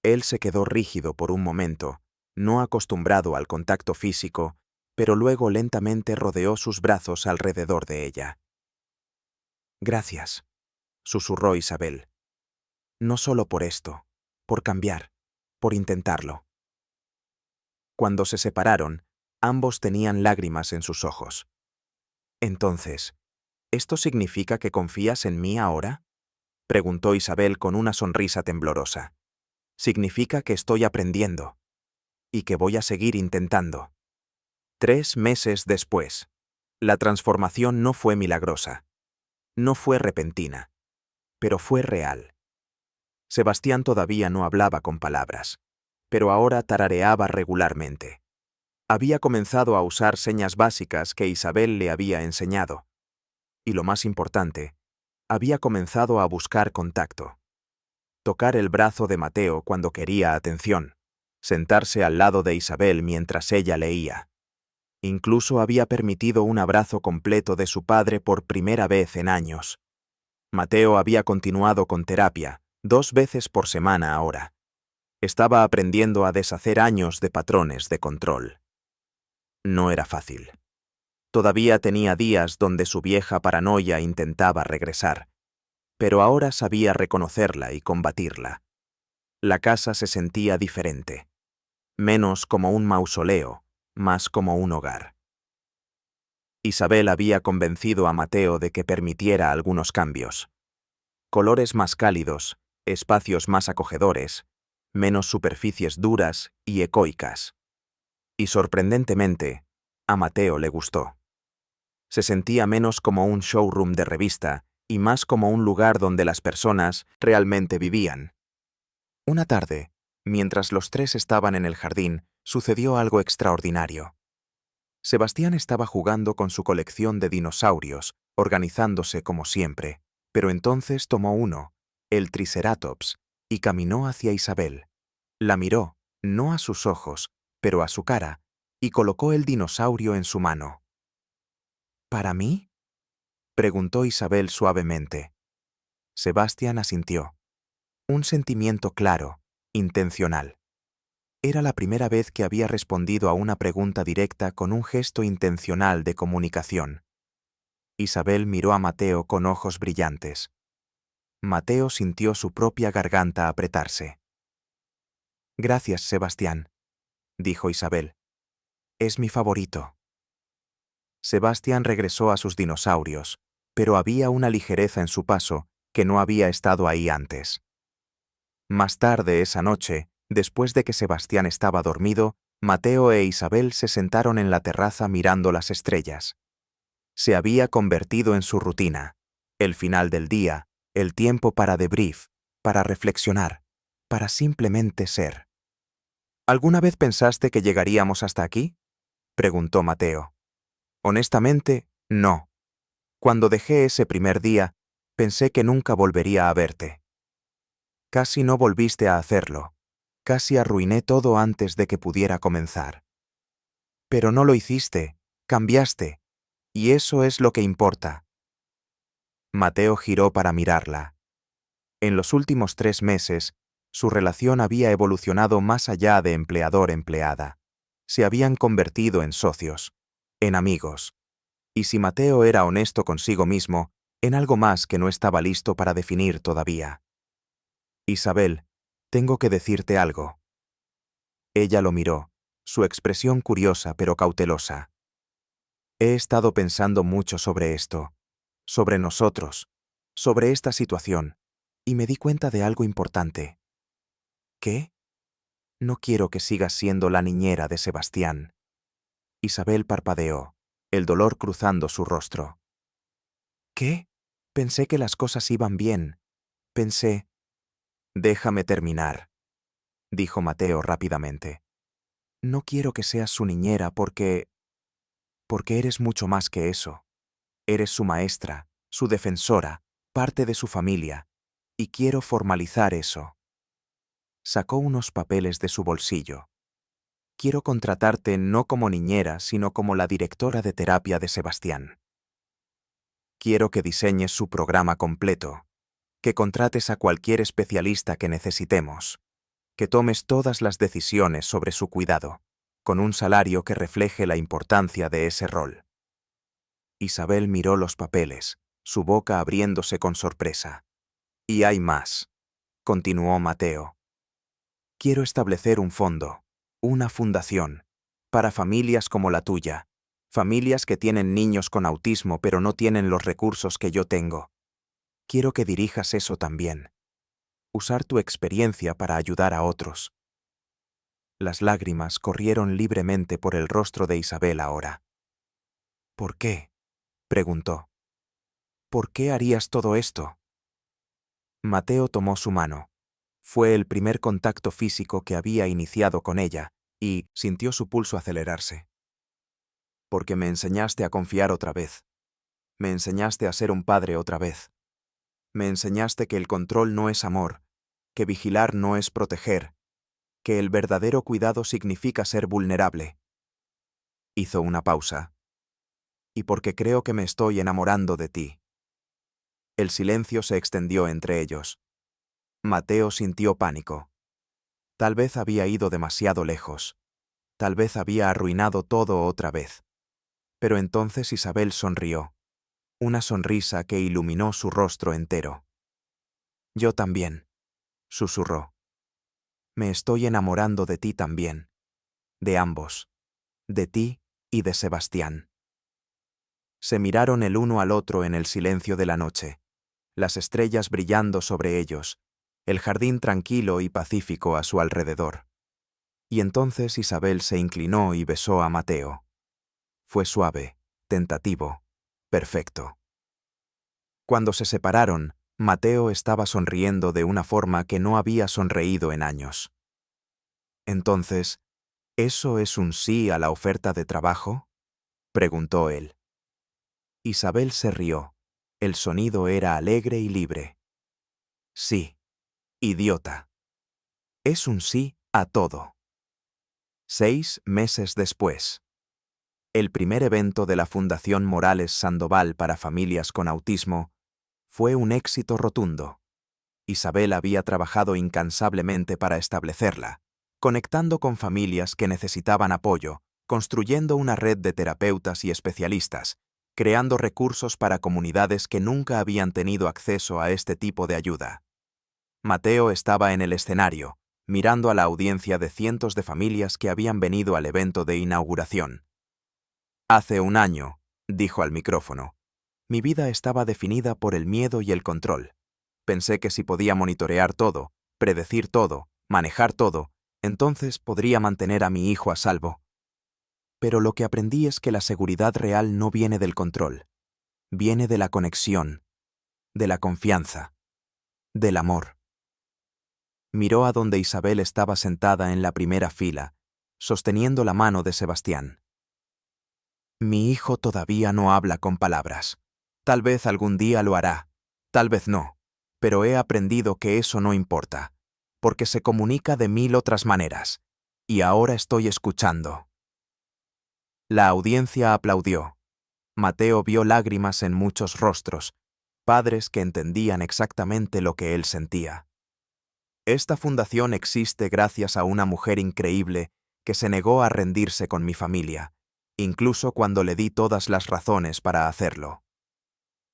Él se quedó rígido por un momento, no acostumbrado al contacto físico, pero luego lentamente rodeó sus brazos alrededor de ella. Gracias, susurró Isabel. No solo por esto, por cambiar, por intentarlo. Cuando se separaron, ambos tenían lágrimas en sus ojos. Entonces, ¿esto significa que confías en mí ahora?, preguntó Isabel con una sonrisa temblorosa. Significa que estoy aprendiendo y que voy a seguir intentando. 3 meses después, la transformación no fue milagrosa, no fue repentina, pero fue real. Sebastián todavía no hablaba con palabras, pero ahora tarareaba regularmente. Había comenzado a usar señas básicas que Isabel le había enseñado. Y lo más importante, había comenzado a buscar contacto. Tocar el brazo de Mateo cuando quería atención, sentarse al lado de Isabel mientras ella leía. Incluso había permitido un abrazo completo de su padre por primera vez en años. Mateo había continuado con terapia, 2 veces por semana ahora. Estaba aprendiendo a deshacer años de patrones de control. No era fácil. Todavía tenía días donde su vieja paranoia intentaba regresar, pero ahora sabía reconocerla y combatirla. La casa se sentía diferente, menos como un mausoleo, más como un hogar. Isabel había convencido a Mateo de que permitiera algunos cambios. Colores más cálidos, espacios más acogedores, menos superficies duras y ecoicas. Y sorprendentemente, a Mateo le gustó. Se sentía menos como un showroom de revista y más como un lugar donde las personas realmente vivían. Una tarde, mientras los tres estaban en el jardín, sucedió algo extraordinario. Sebastián estaba jugando con su colección de dinosaurios, organizándose como siempre, pero entonces tomó uno, el Triceratops, y caminó hacia Isabel. La miró, no a sus ojos, pero a su cara, y colocó el dinosaurio en su mano. ¿Para mí?, preguntó Isabel suavemente. Sebastián asintió. Un sentimiento claro, intencional. Era la primera vez que había respondido a una pregunta directa con un gesto intencional de comunicación. Isabel miró a Mateo con ojos brillantes. Mateo sintió su propia garganta apretarse. Gracias, Sebastián, dijo Isabel. Es mi favorito. Sebastián regresó a sus dinosaurios, pero había una ligereza en su paso que no había estado ahí antes. Más tarde esa noche, después de que Sebastián estaba dormido, Mateo e Isabel se sentaron en la terraza mirando las estrellas. Se había convertido en su rutina, el final del día, el tiempo para debrief, para reflexionar, para simplemente ser. ¿Alguna vez pensaste que llegaríamos hasta aquí?, preguntó Mateo. Honestamente, no. Cuando dejé ese primer día, pensé que nunca volvería a verte. Casi no volviste a hacerlo. Casi arruiné todo antes de que pudiera comenzar. Pero no lo hiciste, cambiaste, y eso es lo que importa. Mateo giró para mirarla. En los últimos 3 meses, su relación había evolucionado más allá de empleador-empleada. Se habían convertido en socios, en amigos. Y si Mateo era honesto consigo mismo, en algo más que no estaba listo para definir todavía. Isabel, tengo que decirte algo. Ella lo miró, su expresión curiosa pero cautelosa. He estado pensando mucho sobre esto, sobre nosotros, sobre esta situación, y me di cuenta de algo importante. ¿Qué? No quiero que sigas siendo la niñera de Sebastián. Isabel parpadeó, el dolor cruzando su rostro. ¿Qué? Pensé que las cosas iban bien. Pensé... Déjame terminar, dijo Mateo rápidamente. No quiero que seas su niñera porque eres mucho más que eso. Eres su maestra, su defensora, parte de su familia, y quiero formalizar eso. Sacó unos papeles de su bolsillo. Quiero contratarte no como niñera, sino como la directora de terapia de Sebastián. Quiero que diseñes su programa completo, que contrates a cualquier especialista que necesitemos, que tomes todas las decisiones sobre su cuidado, con un salario que refleje la importancia de ese rol. Isabel miró los papeles, su boca abriéndose con sorpresa. Y hay más, continuó Mateo. Quiero establecer un fondo, una fundación, para familias como la tuya, familias que tienen niños con autismo pero no tienen los recursos que yo tengo. Quiero que dirijas eso también. Usar tu experiencia para ayudar a otros. Las lágrimas corrieron libremente por el rostro de Isabel ahora. ¿Por qué?, preguntó. ¿Por qué harías todo esto? Mateo tomó su mano. Fue el primer contacto físico que había iniciado con ella, y sintió su pulso acelerarse. Porque me enseñaste a confiar otra vez. Me enseñaste a ser un padre otra vez. Me enseñaste que el control no es amor, que vigilar no es proteger, que el verdadero cuidado significa ser vulnerable. Hizo una pausa. Y porque creo que me estoy enamorando de ti. El silencio se extendió entre ellos. Mateo sintió pánico. Tal vez había ido demasiado lejos. Tal vez había arruinado todo otra vez. Pero entonces Isabel sonrió. Una sonrisa que iluminó su rostro entero. Yo también, susurró. Me estoy enamorando de ti también. De ambos. De ti y de Sebastián. Se miraron el uno al otro en el silencio de la noche, las estrellas brillando sobre ellos, el jardín tranquilo y pacífico a su alrededor. Y entonces Isabel se inclinó y besó a Mateo. Fue suave, tentativo, perfecto. Cuando se separaron, Mateo estaba sonriendo de una forma que no había sonreído en años. Entonces, ¿eso es un sí a la oferta de trabajo?, preguntó él. Isabel se rió. El sonido era alegre y libre. Sí, idiota. Es un sí a todo. 6 meses después. El primer evento de la Fundación Morales Sandoval para familias con autismo fue un éxito rotundo. Isabel había trabajado incansablemente para establecerla, conectando con familias que necesitaban apoyo, construyendo una red de terapeutas y especialistas, creando recursos para comunidades que nunca habían tenido acceso a este tipo de ayuda. Mateo estaba en el escenario, mirando a la audiencia de cientos de familias que habían venido al evento de inauguración. Hace un año, dijo al micrófono, mi vida estaba definida por el miedo y el control. Pensé que si podía monitorear todo, predecir todo, manejar todo, entonces podría mantener a mi hijo a salvo. Pero lo que aprendí es que la seguridad real no viene del control, viene de la conexión, de la confianza, del amor. Miró a donde Isabel estaba sentada en la primera fila, sosteniendo la mano de Sebastián. Mi hijo todavía no habla con palabras. Tal vez algún día lo hará, tal vez no, pero he aprendido que eso no importa, porque se comunica de 1000 otras maneras, y ahora estoy escuchando. La audiencia aplaudió. Mateo vio lágrimas en muchos rostros, padres que entendían exactamente lo que él sentía. Esta fundación existe gracias a una mujer increíble que se negó a rendirse con mi familia, incluso cuando le di todas las razones para hacerlo.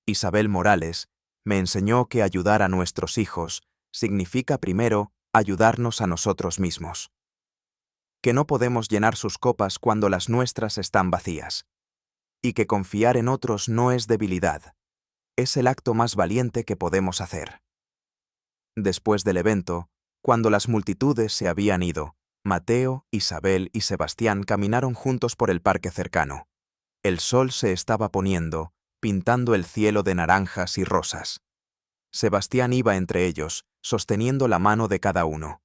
Isabel Morales me enseñó que ayudar a nuestros hijos significa primero ayudarnos a nosotros mismos. Que no podemos llenar sus copas cuando las nuestras están vacías. Y que confiar en otros no es debilidad, es el acto más valiente que podemos hacer. Después del evento, cuando las multitudes se habían ido, Mateo, Isabel y Sebastián caminaron juntos por el parque cercano. El sol se estaba poniendo, pintando el cielo de naranjas y rosas. Sebastián iba entre ellos, sosteniendo la mano de cada uno.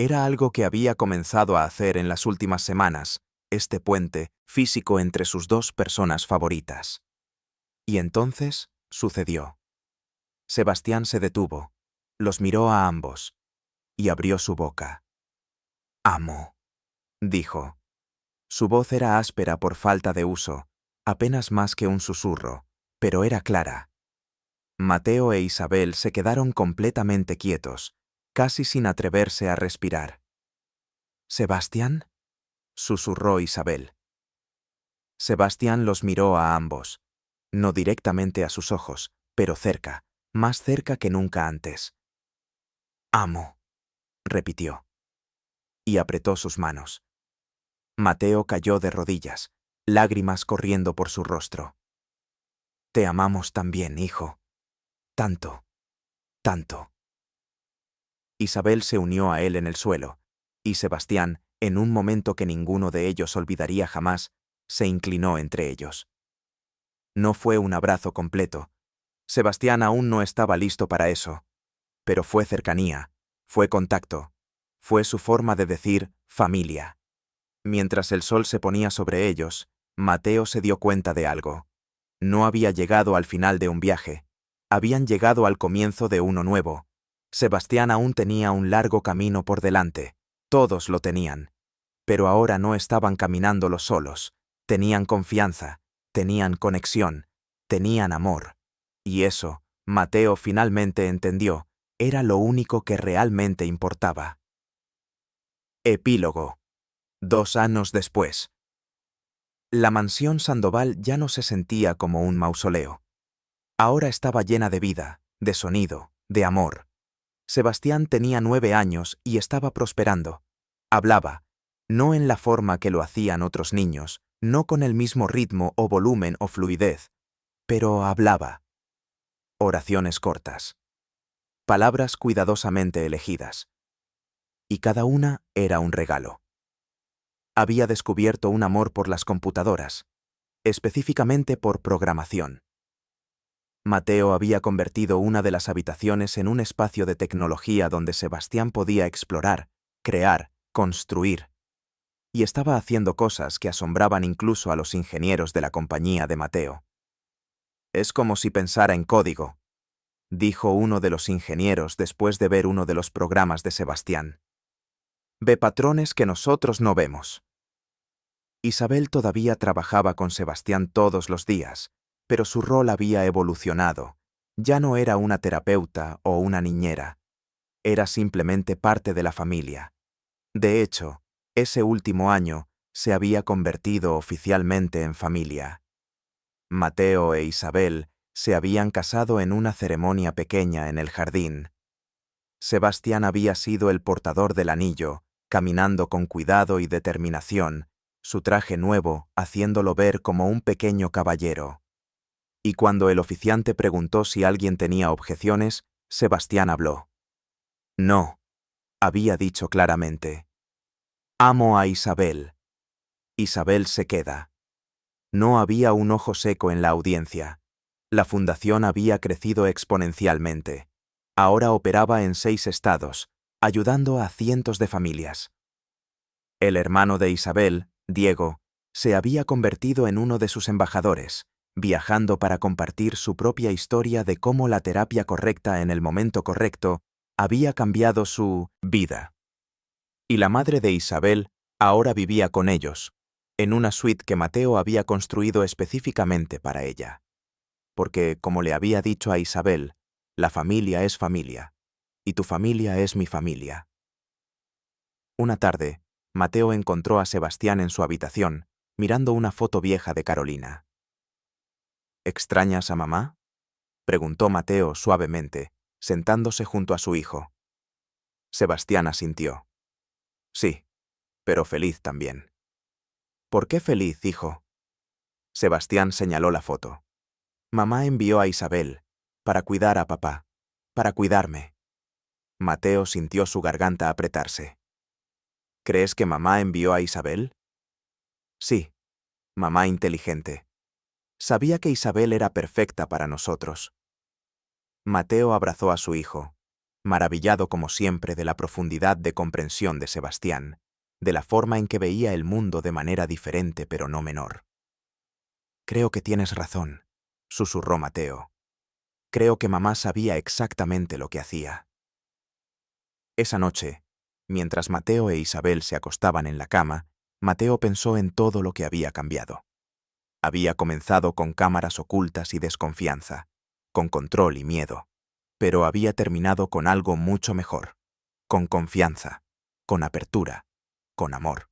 Era algo que había comenzado a hacer en las últimas semanas, este puente físico entre sus dos personas favoritas. Y entonces sucedió. Sebastián se detuvo, los miró a ambos, y abrió su boca. «Amo», dijo. Su voz era áspera por falta de uso, apenas más que un susurro, pero era clara. Mateo e Isabel se quedaron completamente quietos, casi sin atreverse a respirar. «¿Sebastián?», susurró Isabel. Sebastián los miró a ambos, no directamente a sus ojos, pero cerca, más cerca que nunca antes. «Amo», repitió. Y apretó sus manos. Mateo cayó de rodillas, lágrimas corriendo por su rostro. «Te amamos también, hijo. Tanto, tanto». Isabel se unió a él en el suelo, y Sebastián, en un momento que ninguno de ellos olvidaría jamás, se inclinó entre ellos. No fue un abrazo completo. Sebastián aún no estaba listo para eso, pero fue cercanía, fue contacto, fue su forma de decir familia. Mientras el sol se ponía sobre ellos, Mateo se dio cuenta de algo. No había llegado al final de un viaje, habían llegado al comienzo de uno nuevo. Sebastián aún tenía un largo camino por delante, todos lo tenían. Pero ahora no estaban caminándolo solos, tenían confianza, tenían conexión, tenían amor. Y eso, Mateo finalmente entendió, era lo único que realmente importaba. Epílogo. 2 años después. La mansión Sandoval ya no se sentía como un mausoleo. Ahora estaba llena de vida, de sonido, de amor. Sebastián tenía 9 años y estaba prosperando. Hablaba, no en la forma que lo hacían otros niños, No con el mismo ritmo o volumen o fluidez, pero hablaba. Oraciones cortas. Palabras cuidadosamente elegidas. Y cada una era un regalo. Había descubierto un amor por las computadoras, específicamente por programación. Mateo había convertido una de las habitaciones en un espacio de tecnología donde Sebastián podía explorar, crear, construir. Y estaba haciendo cosas que asombraban incluso a los ingenieros de la compañía de Mateo. Es como si pensara en código, dijo uno de los ingenieros después de ver uno de los programas de Sebastián. Ve patrones que nosotros no vemos. Isabel todavía trabajaba con Sebastián todos los días, pero su rol había evolucionado. Ya no era una terapeuta o una niñera. Era simplemente parte de la familia. De hecho, ese último año se había convertido oficialmente en familia. Mateo e Isabel se habían casado en una ceremonia pequeña en el jardín. Sebastián había sido el portador del anillo, caminando con cuidado y determinación, su traje nuevo haciéndolo ver como un pequeño caballero. Y cuando el oficiante preguntó si alguien tenía objeciones, Sebastián habló. No, había dicho claramente. Amo a Isabel. Isabel se queda. No había un ojo seco en la audiencia. La fundación había crecido exponencialmente. Ahora operaba en 6 estados, ayudando a cientos de familias. El hermano de Isabel, Diego, se había convertido en uno de sus embajadores, viajando para compartir su propia historia de cómo la terapia correcta en el momento correcto había cambiado su vida. Y la madre de Isabel ahora vivía con ellos, en una suite que Mateo había construido específicamente para ella. Porque, como le había dicho a Isabel, la familia es familia, y tu familia es mi familia. Una tarde, Mateo encontró a Sebastián en su habitación, mirando una foto vieja de Carolina. ¿Extrañas a mamá?, preguntó Mateo suavemente, sentándose junto a su hijo. Sebastián asintió. Sí, pero feliz también. ¿Por qué feliz, hijo? Sebastián señaló la foto. Mamá envió a Isabel, para cuidar a papá, para cuidarme. Mateo sintió su garganta apretarse. ¿Crees que mamá envió a Isabel? Sí, mamá inteligente. Sabía que Isabel era perfecta para nosotros. Mateo abrazó a su hijo, maravillado como siempre de la profundidad de comprensión de Sebastián, de la forma en que veía el mundo de manera diferente pero no menor. Creo que tienes razón, susurró Mateo. Creo que mamá sabía exactamente lo que hacía. Esa noche, mientras Mateo e Isabel se acostaban en la cama, Mateo pensó en todo lo que había cambiado. Había comenzado con cámaras ocultas y desconfianza, con control y miedo, pero había terminado con algo mucho mejor, con confianza, con apertura, con amor.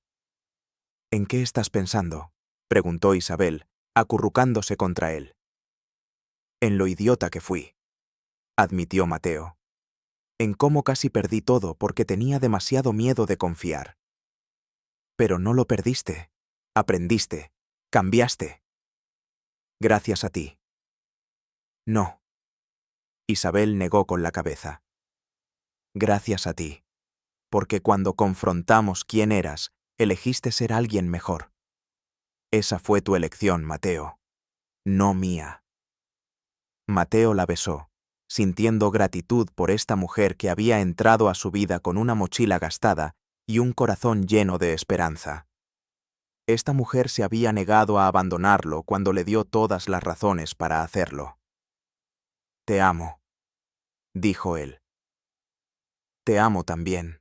¿En qué estás pensando?, preguntó Isabel, acurrucándose contra él. En lo idiota que fui, admitió Mateo. En cómo casi perdí todo porque tenía demasiado miedo de confiar. Pero no lo perdiste. Aprendiste. Cambiaste. Gracias a ti. No. Isabel negó con la cabeza. Gracias a ti. Porque cuando confrontamos quién eras, elegiste ser alguien mejor. Esa fue tu elección, Mateo. No mía. Mateo la besó, sintiendo gratitud por esta mujer que había entrado a su vida con una mochila gastada y un corazón lleno de esperanza. Esta mujer se había negado a abandonarlo cuando le dio todas las razones para hacerlo. Te amo, dijo él. Te amo también.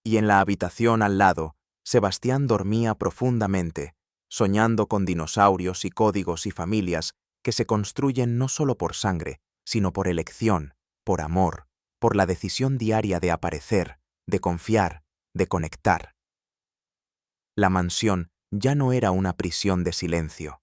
Y en la habitación al lado, Sebastián dormía profundamente, soñando con dinosaurios y códigos y familias que se construyen no solo por sangre, sino por elección, por amor, por la decisión diaria de aparecer, de confiar, de conectar. La mansión ya no era una prisión de silencio.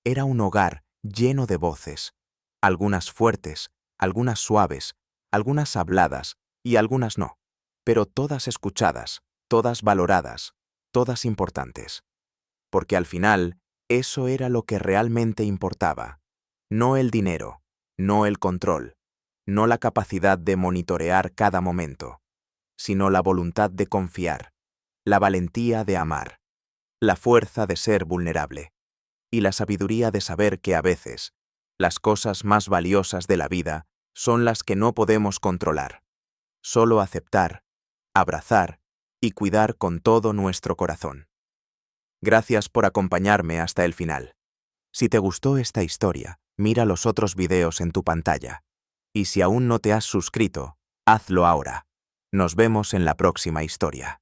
Era un hogar lleno de voces, algunas fuertes, algunas suaves, algunas habladas y algunas no, pero todas escuchadas, todas valoradas, todas importantes. porque al final eso era lo que realmente importaba. No el dinero, no el control, no la capacidad de monitorear cada momento, sino la voluntad de confiar, la valentía de amar, la fuerza de ser vulnerable y la sabiduría de saber que a veces las cosas más valiosas de la vida son las que no podemos controlar. Solo aceptar, abrazar y cuidar con todo nuestro corazón. Gracias por acompañarme hasta el final. Si te gustó esta historia, mira los otros videos en tu pantalla. Y si aún no te has suscrito, hazlo ahora. Nos vemos en la próxima historia.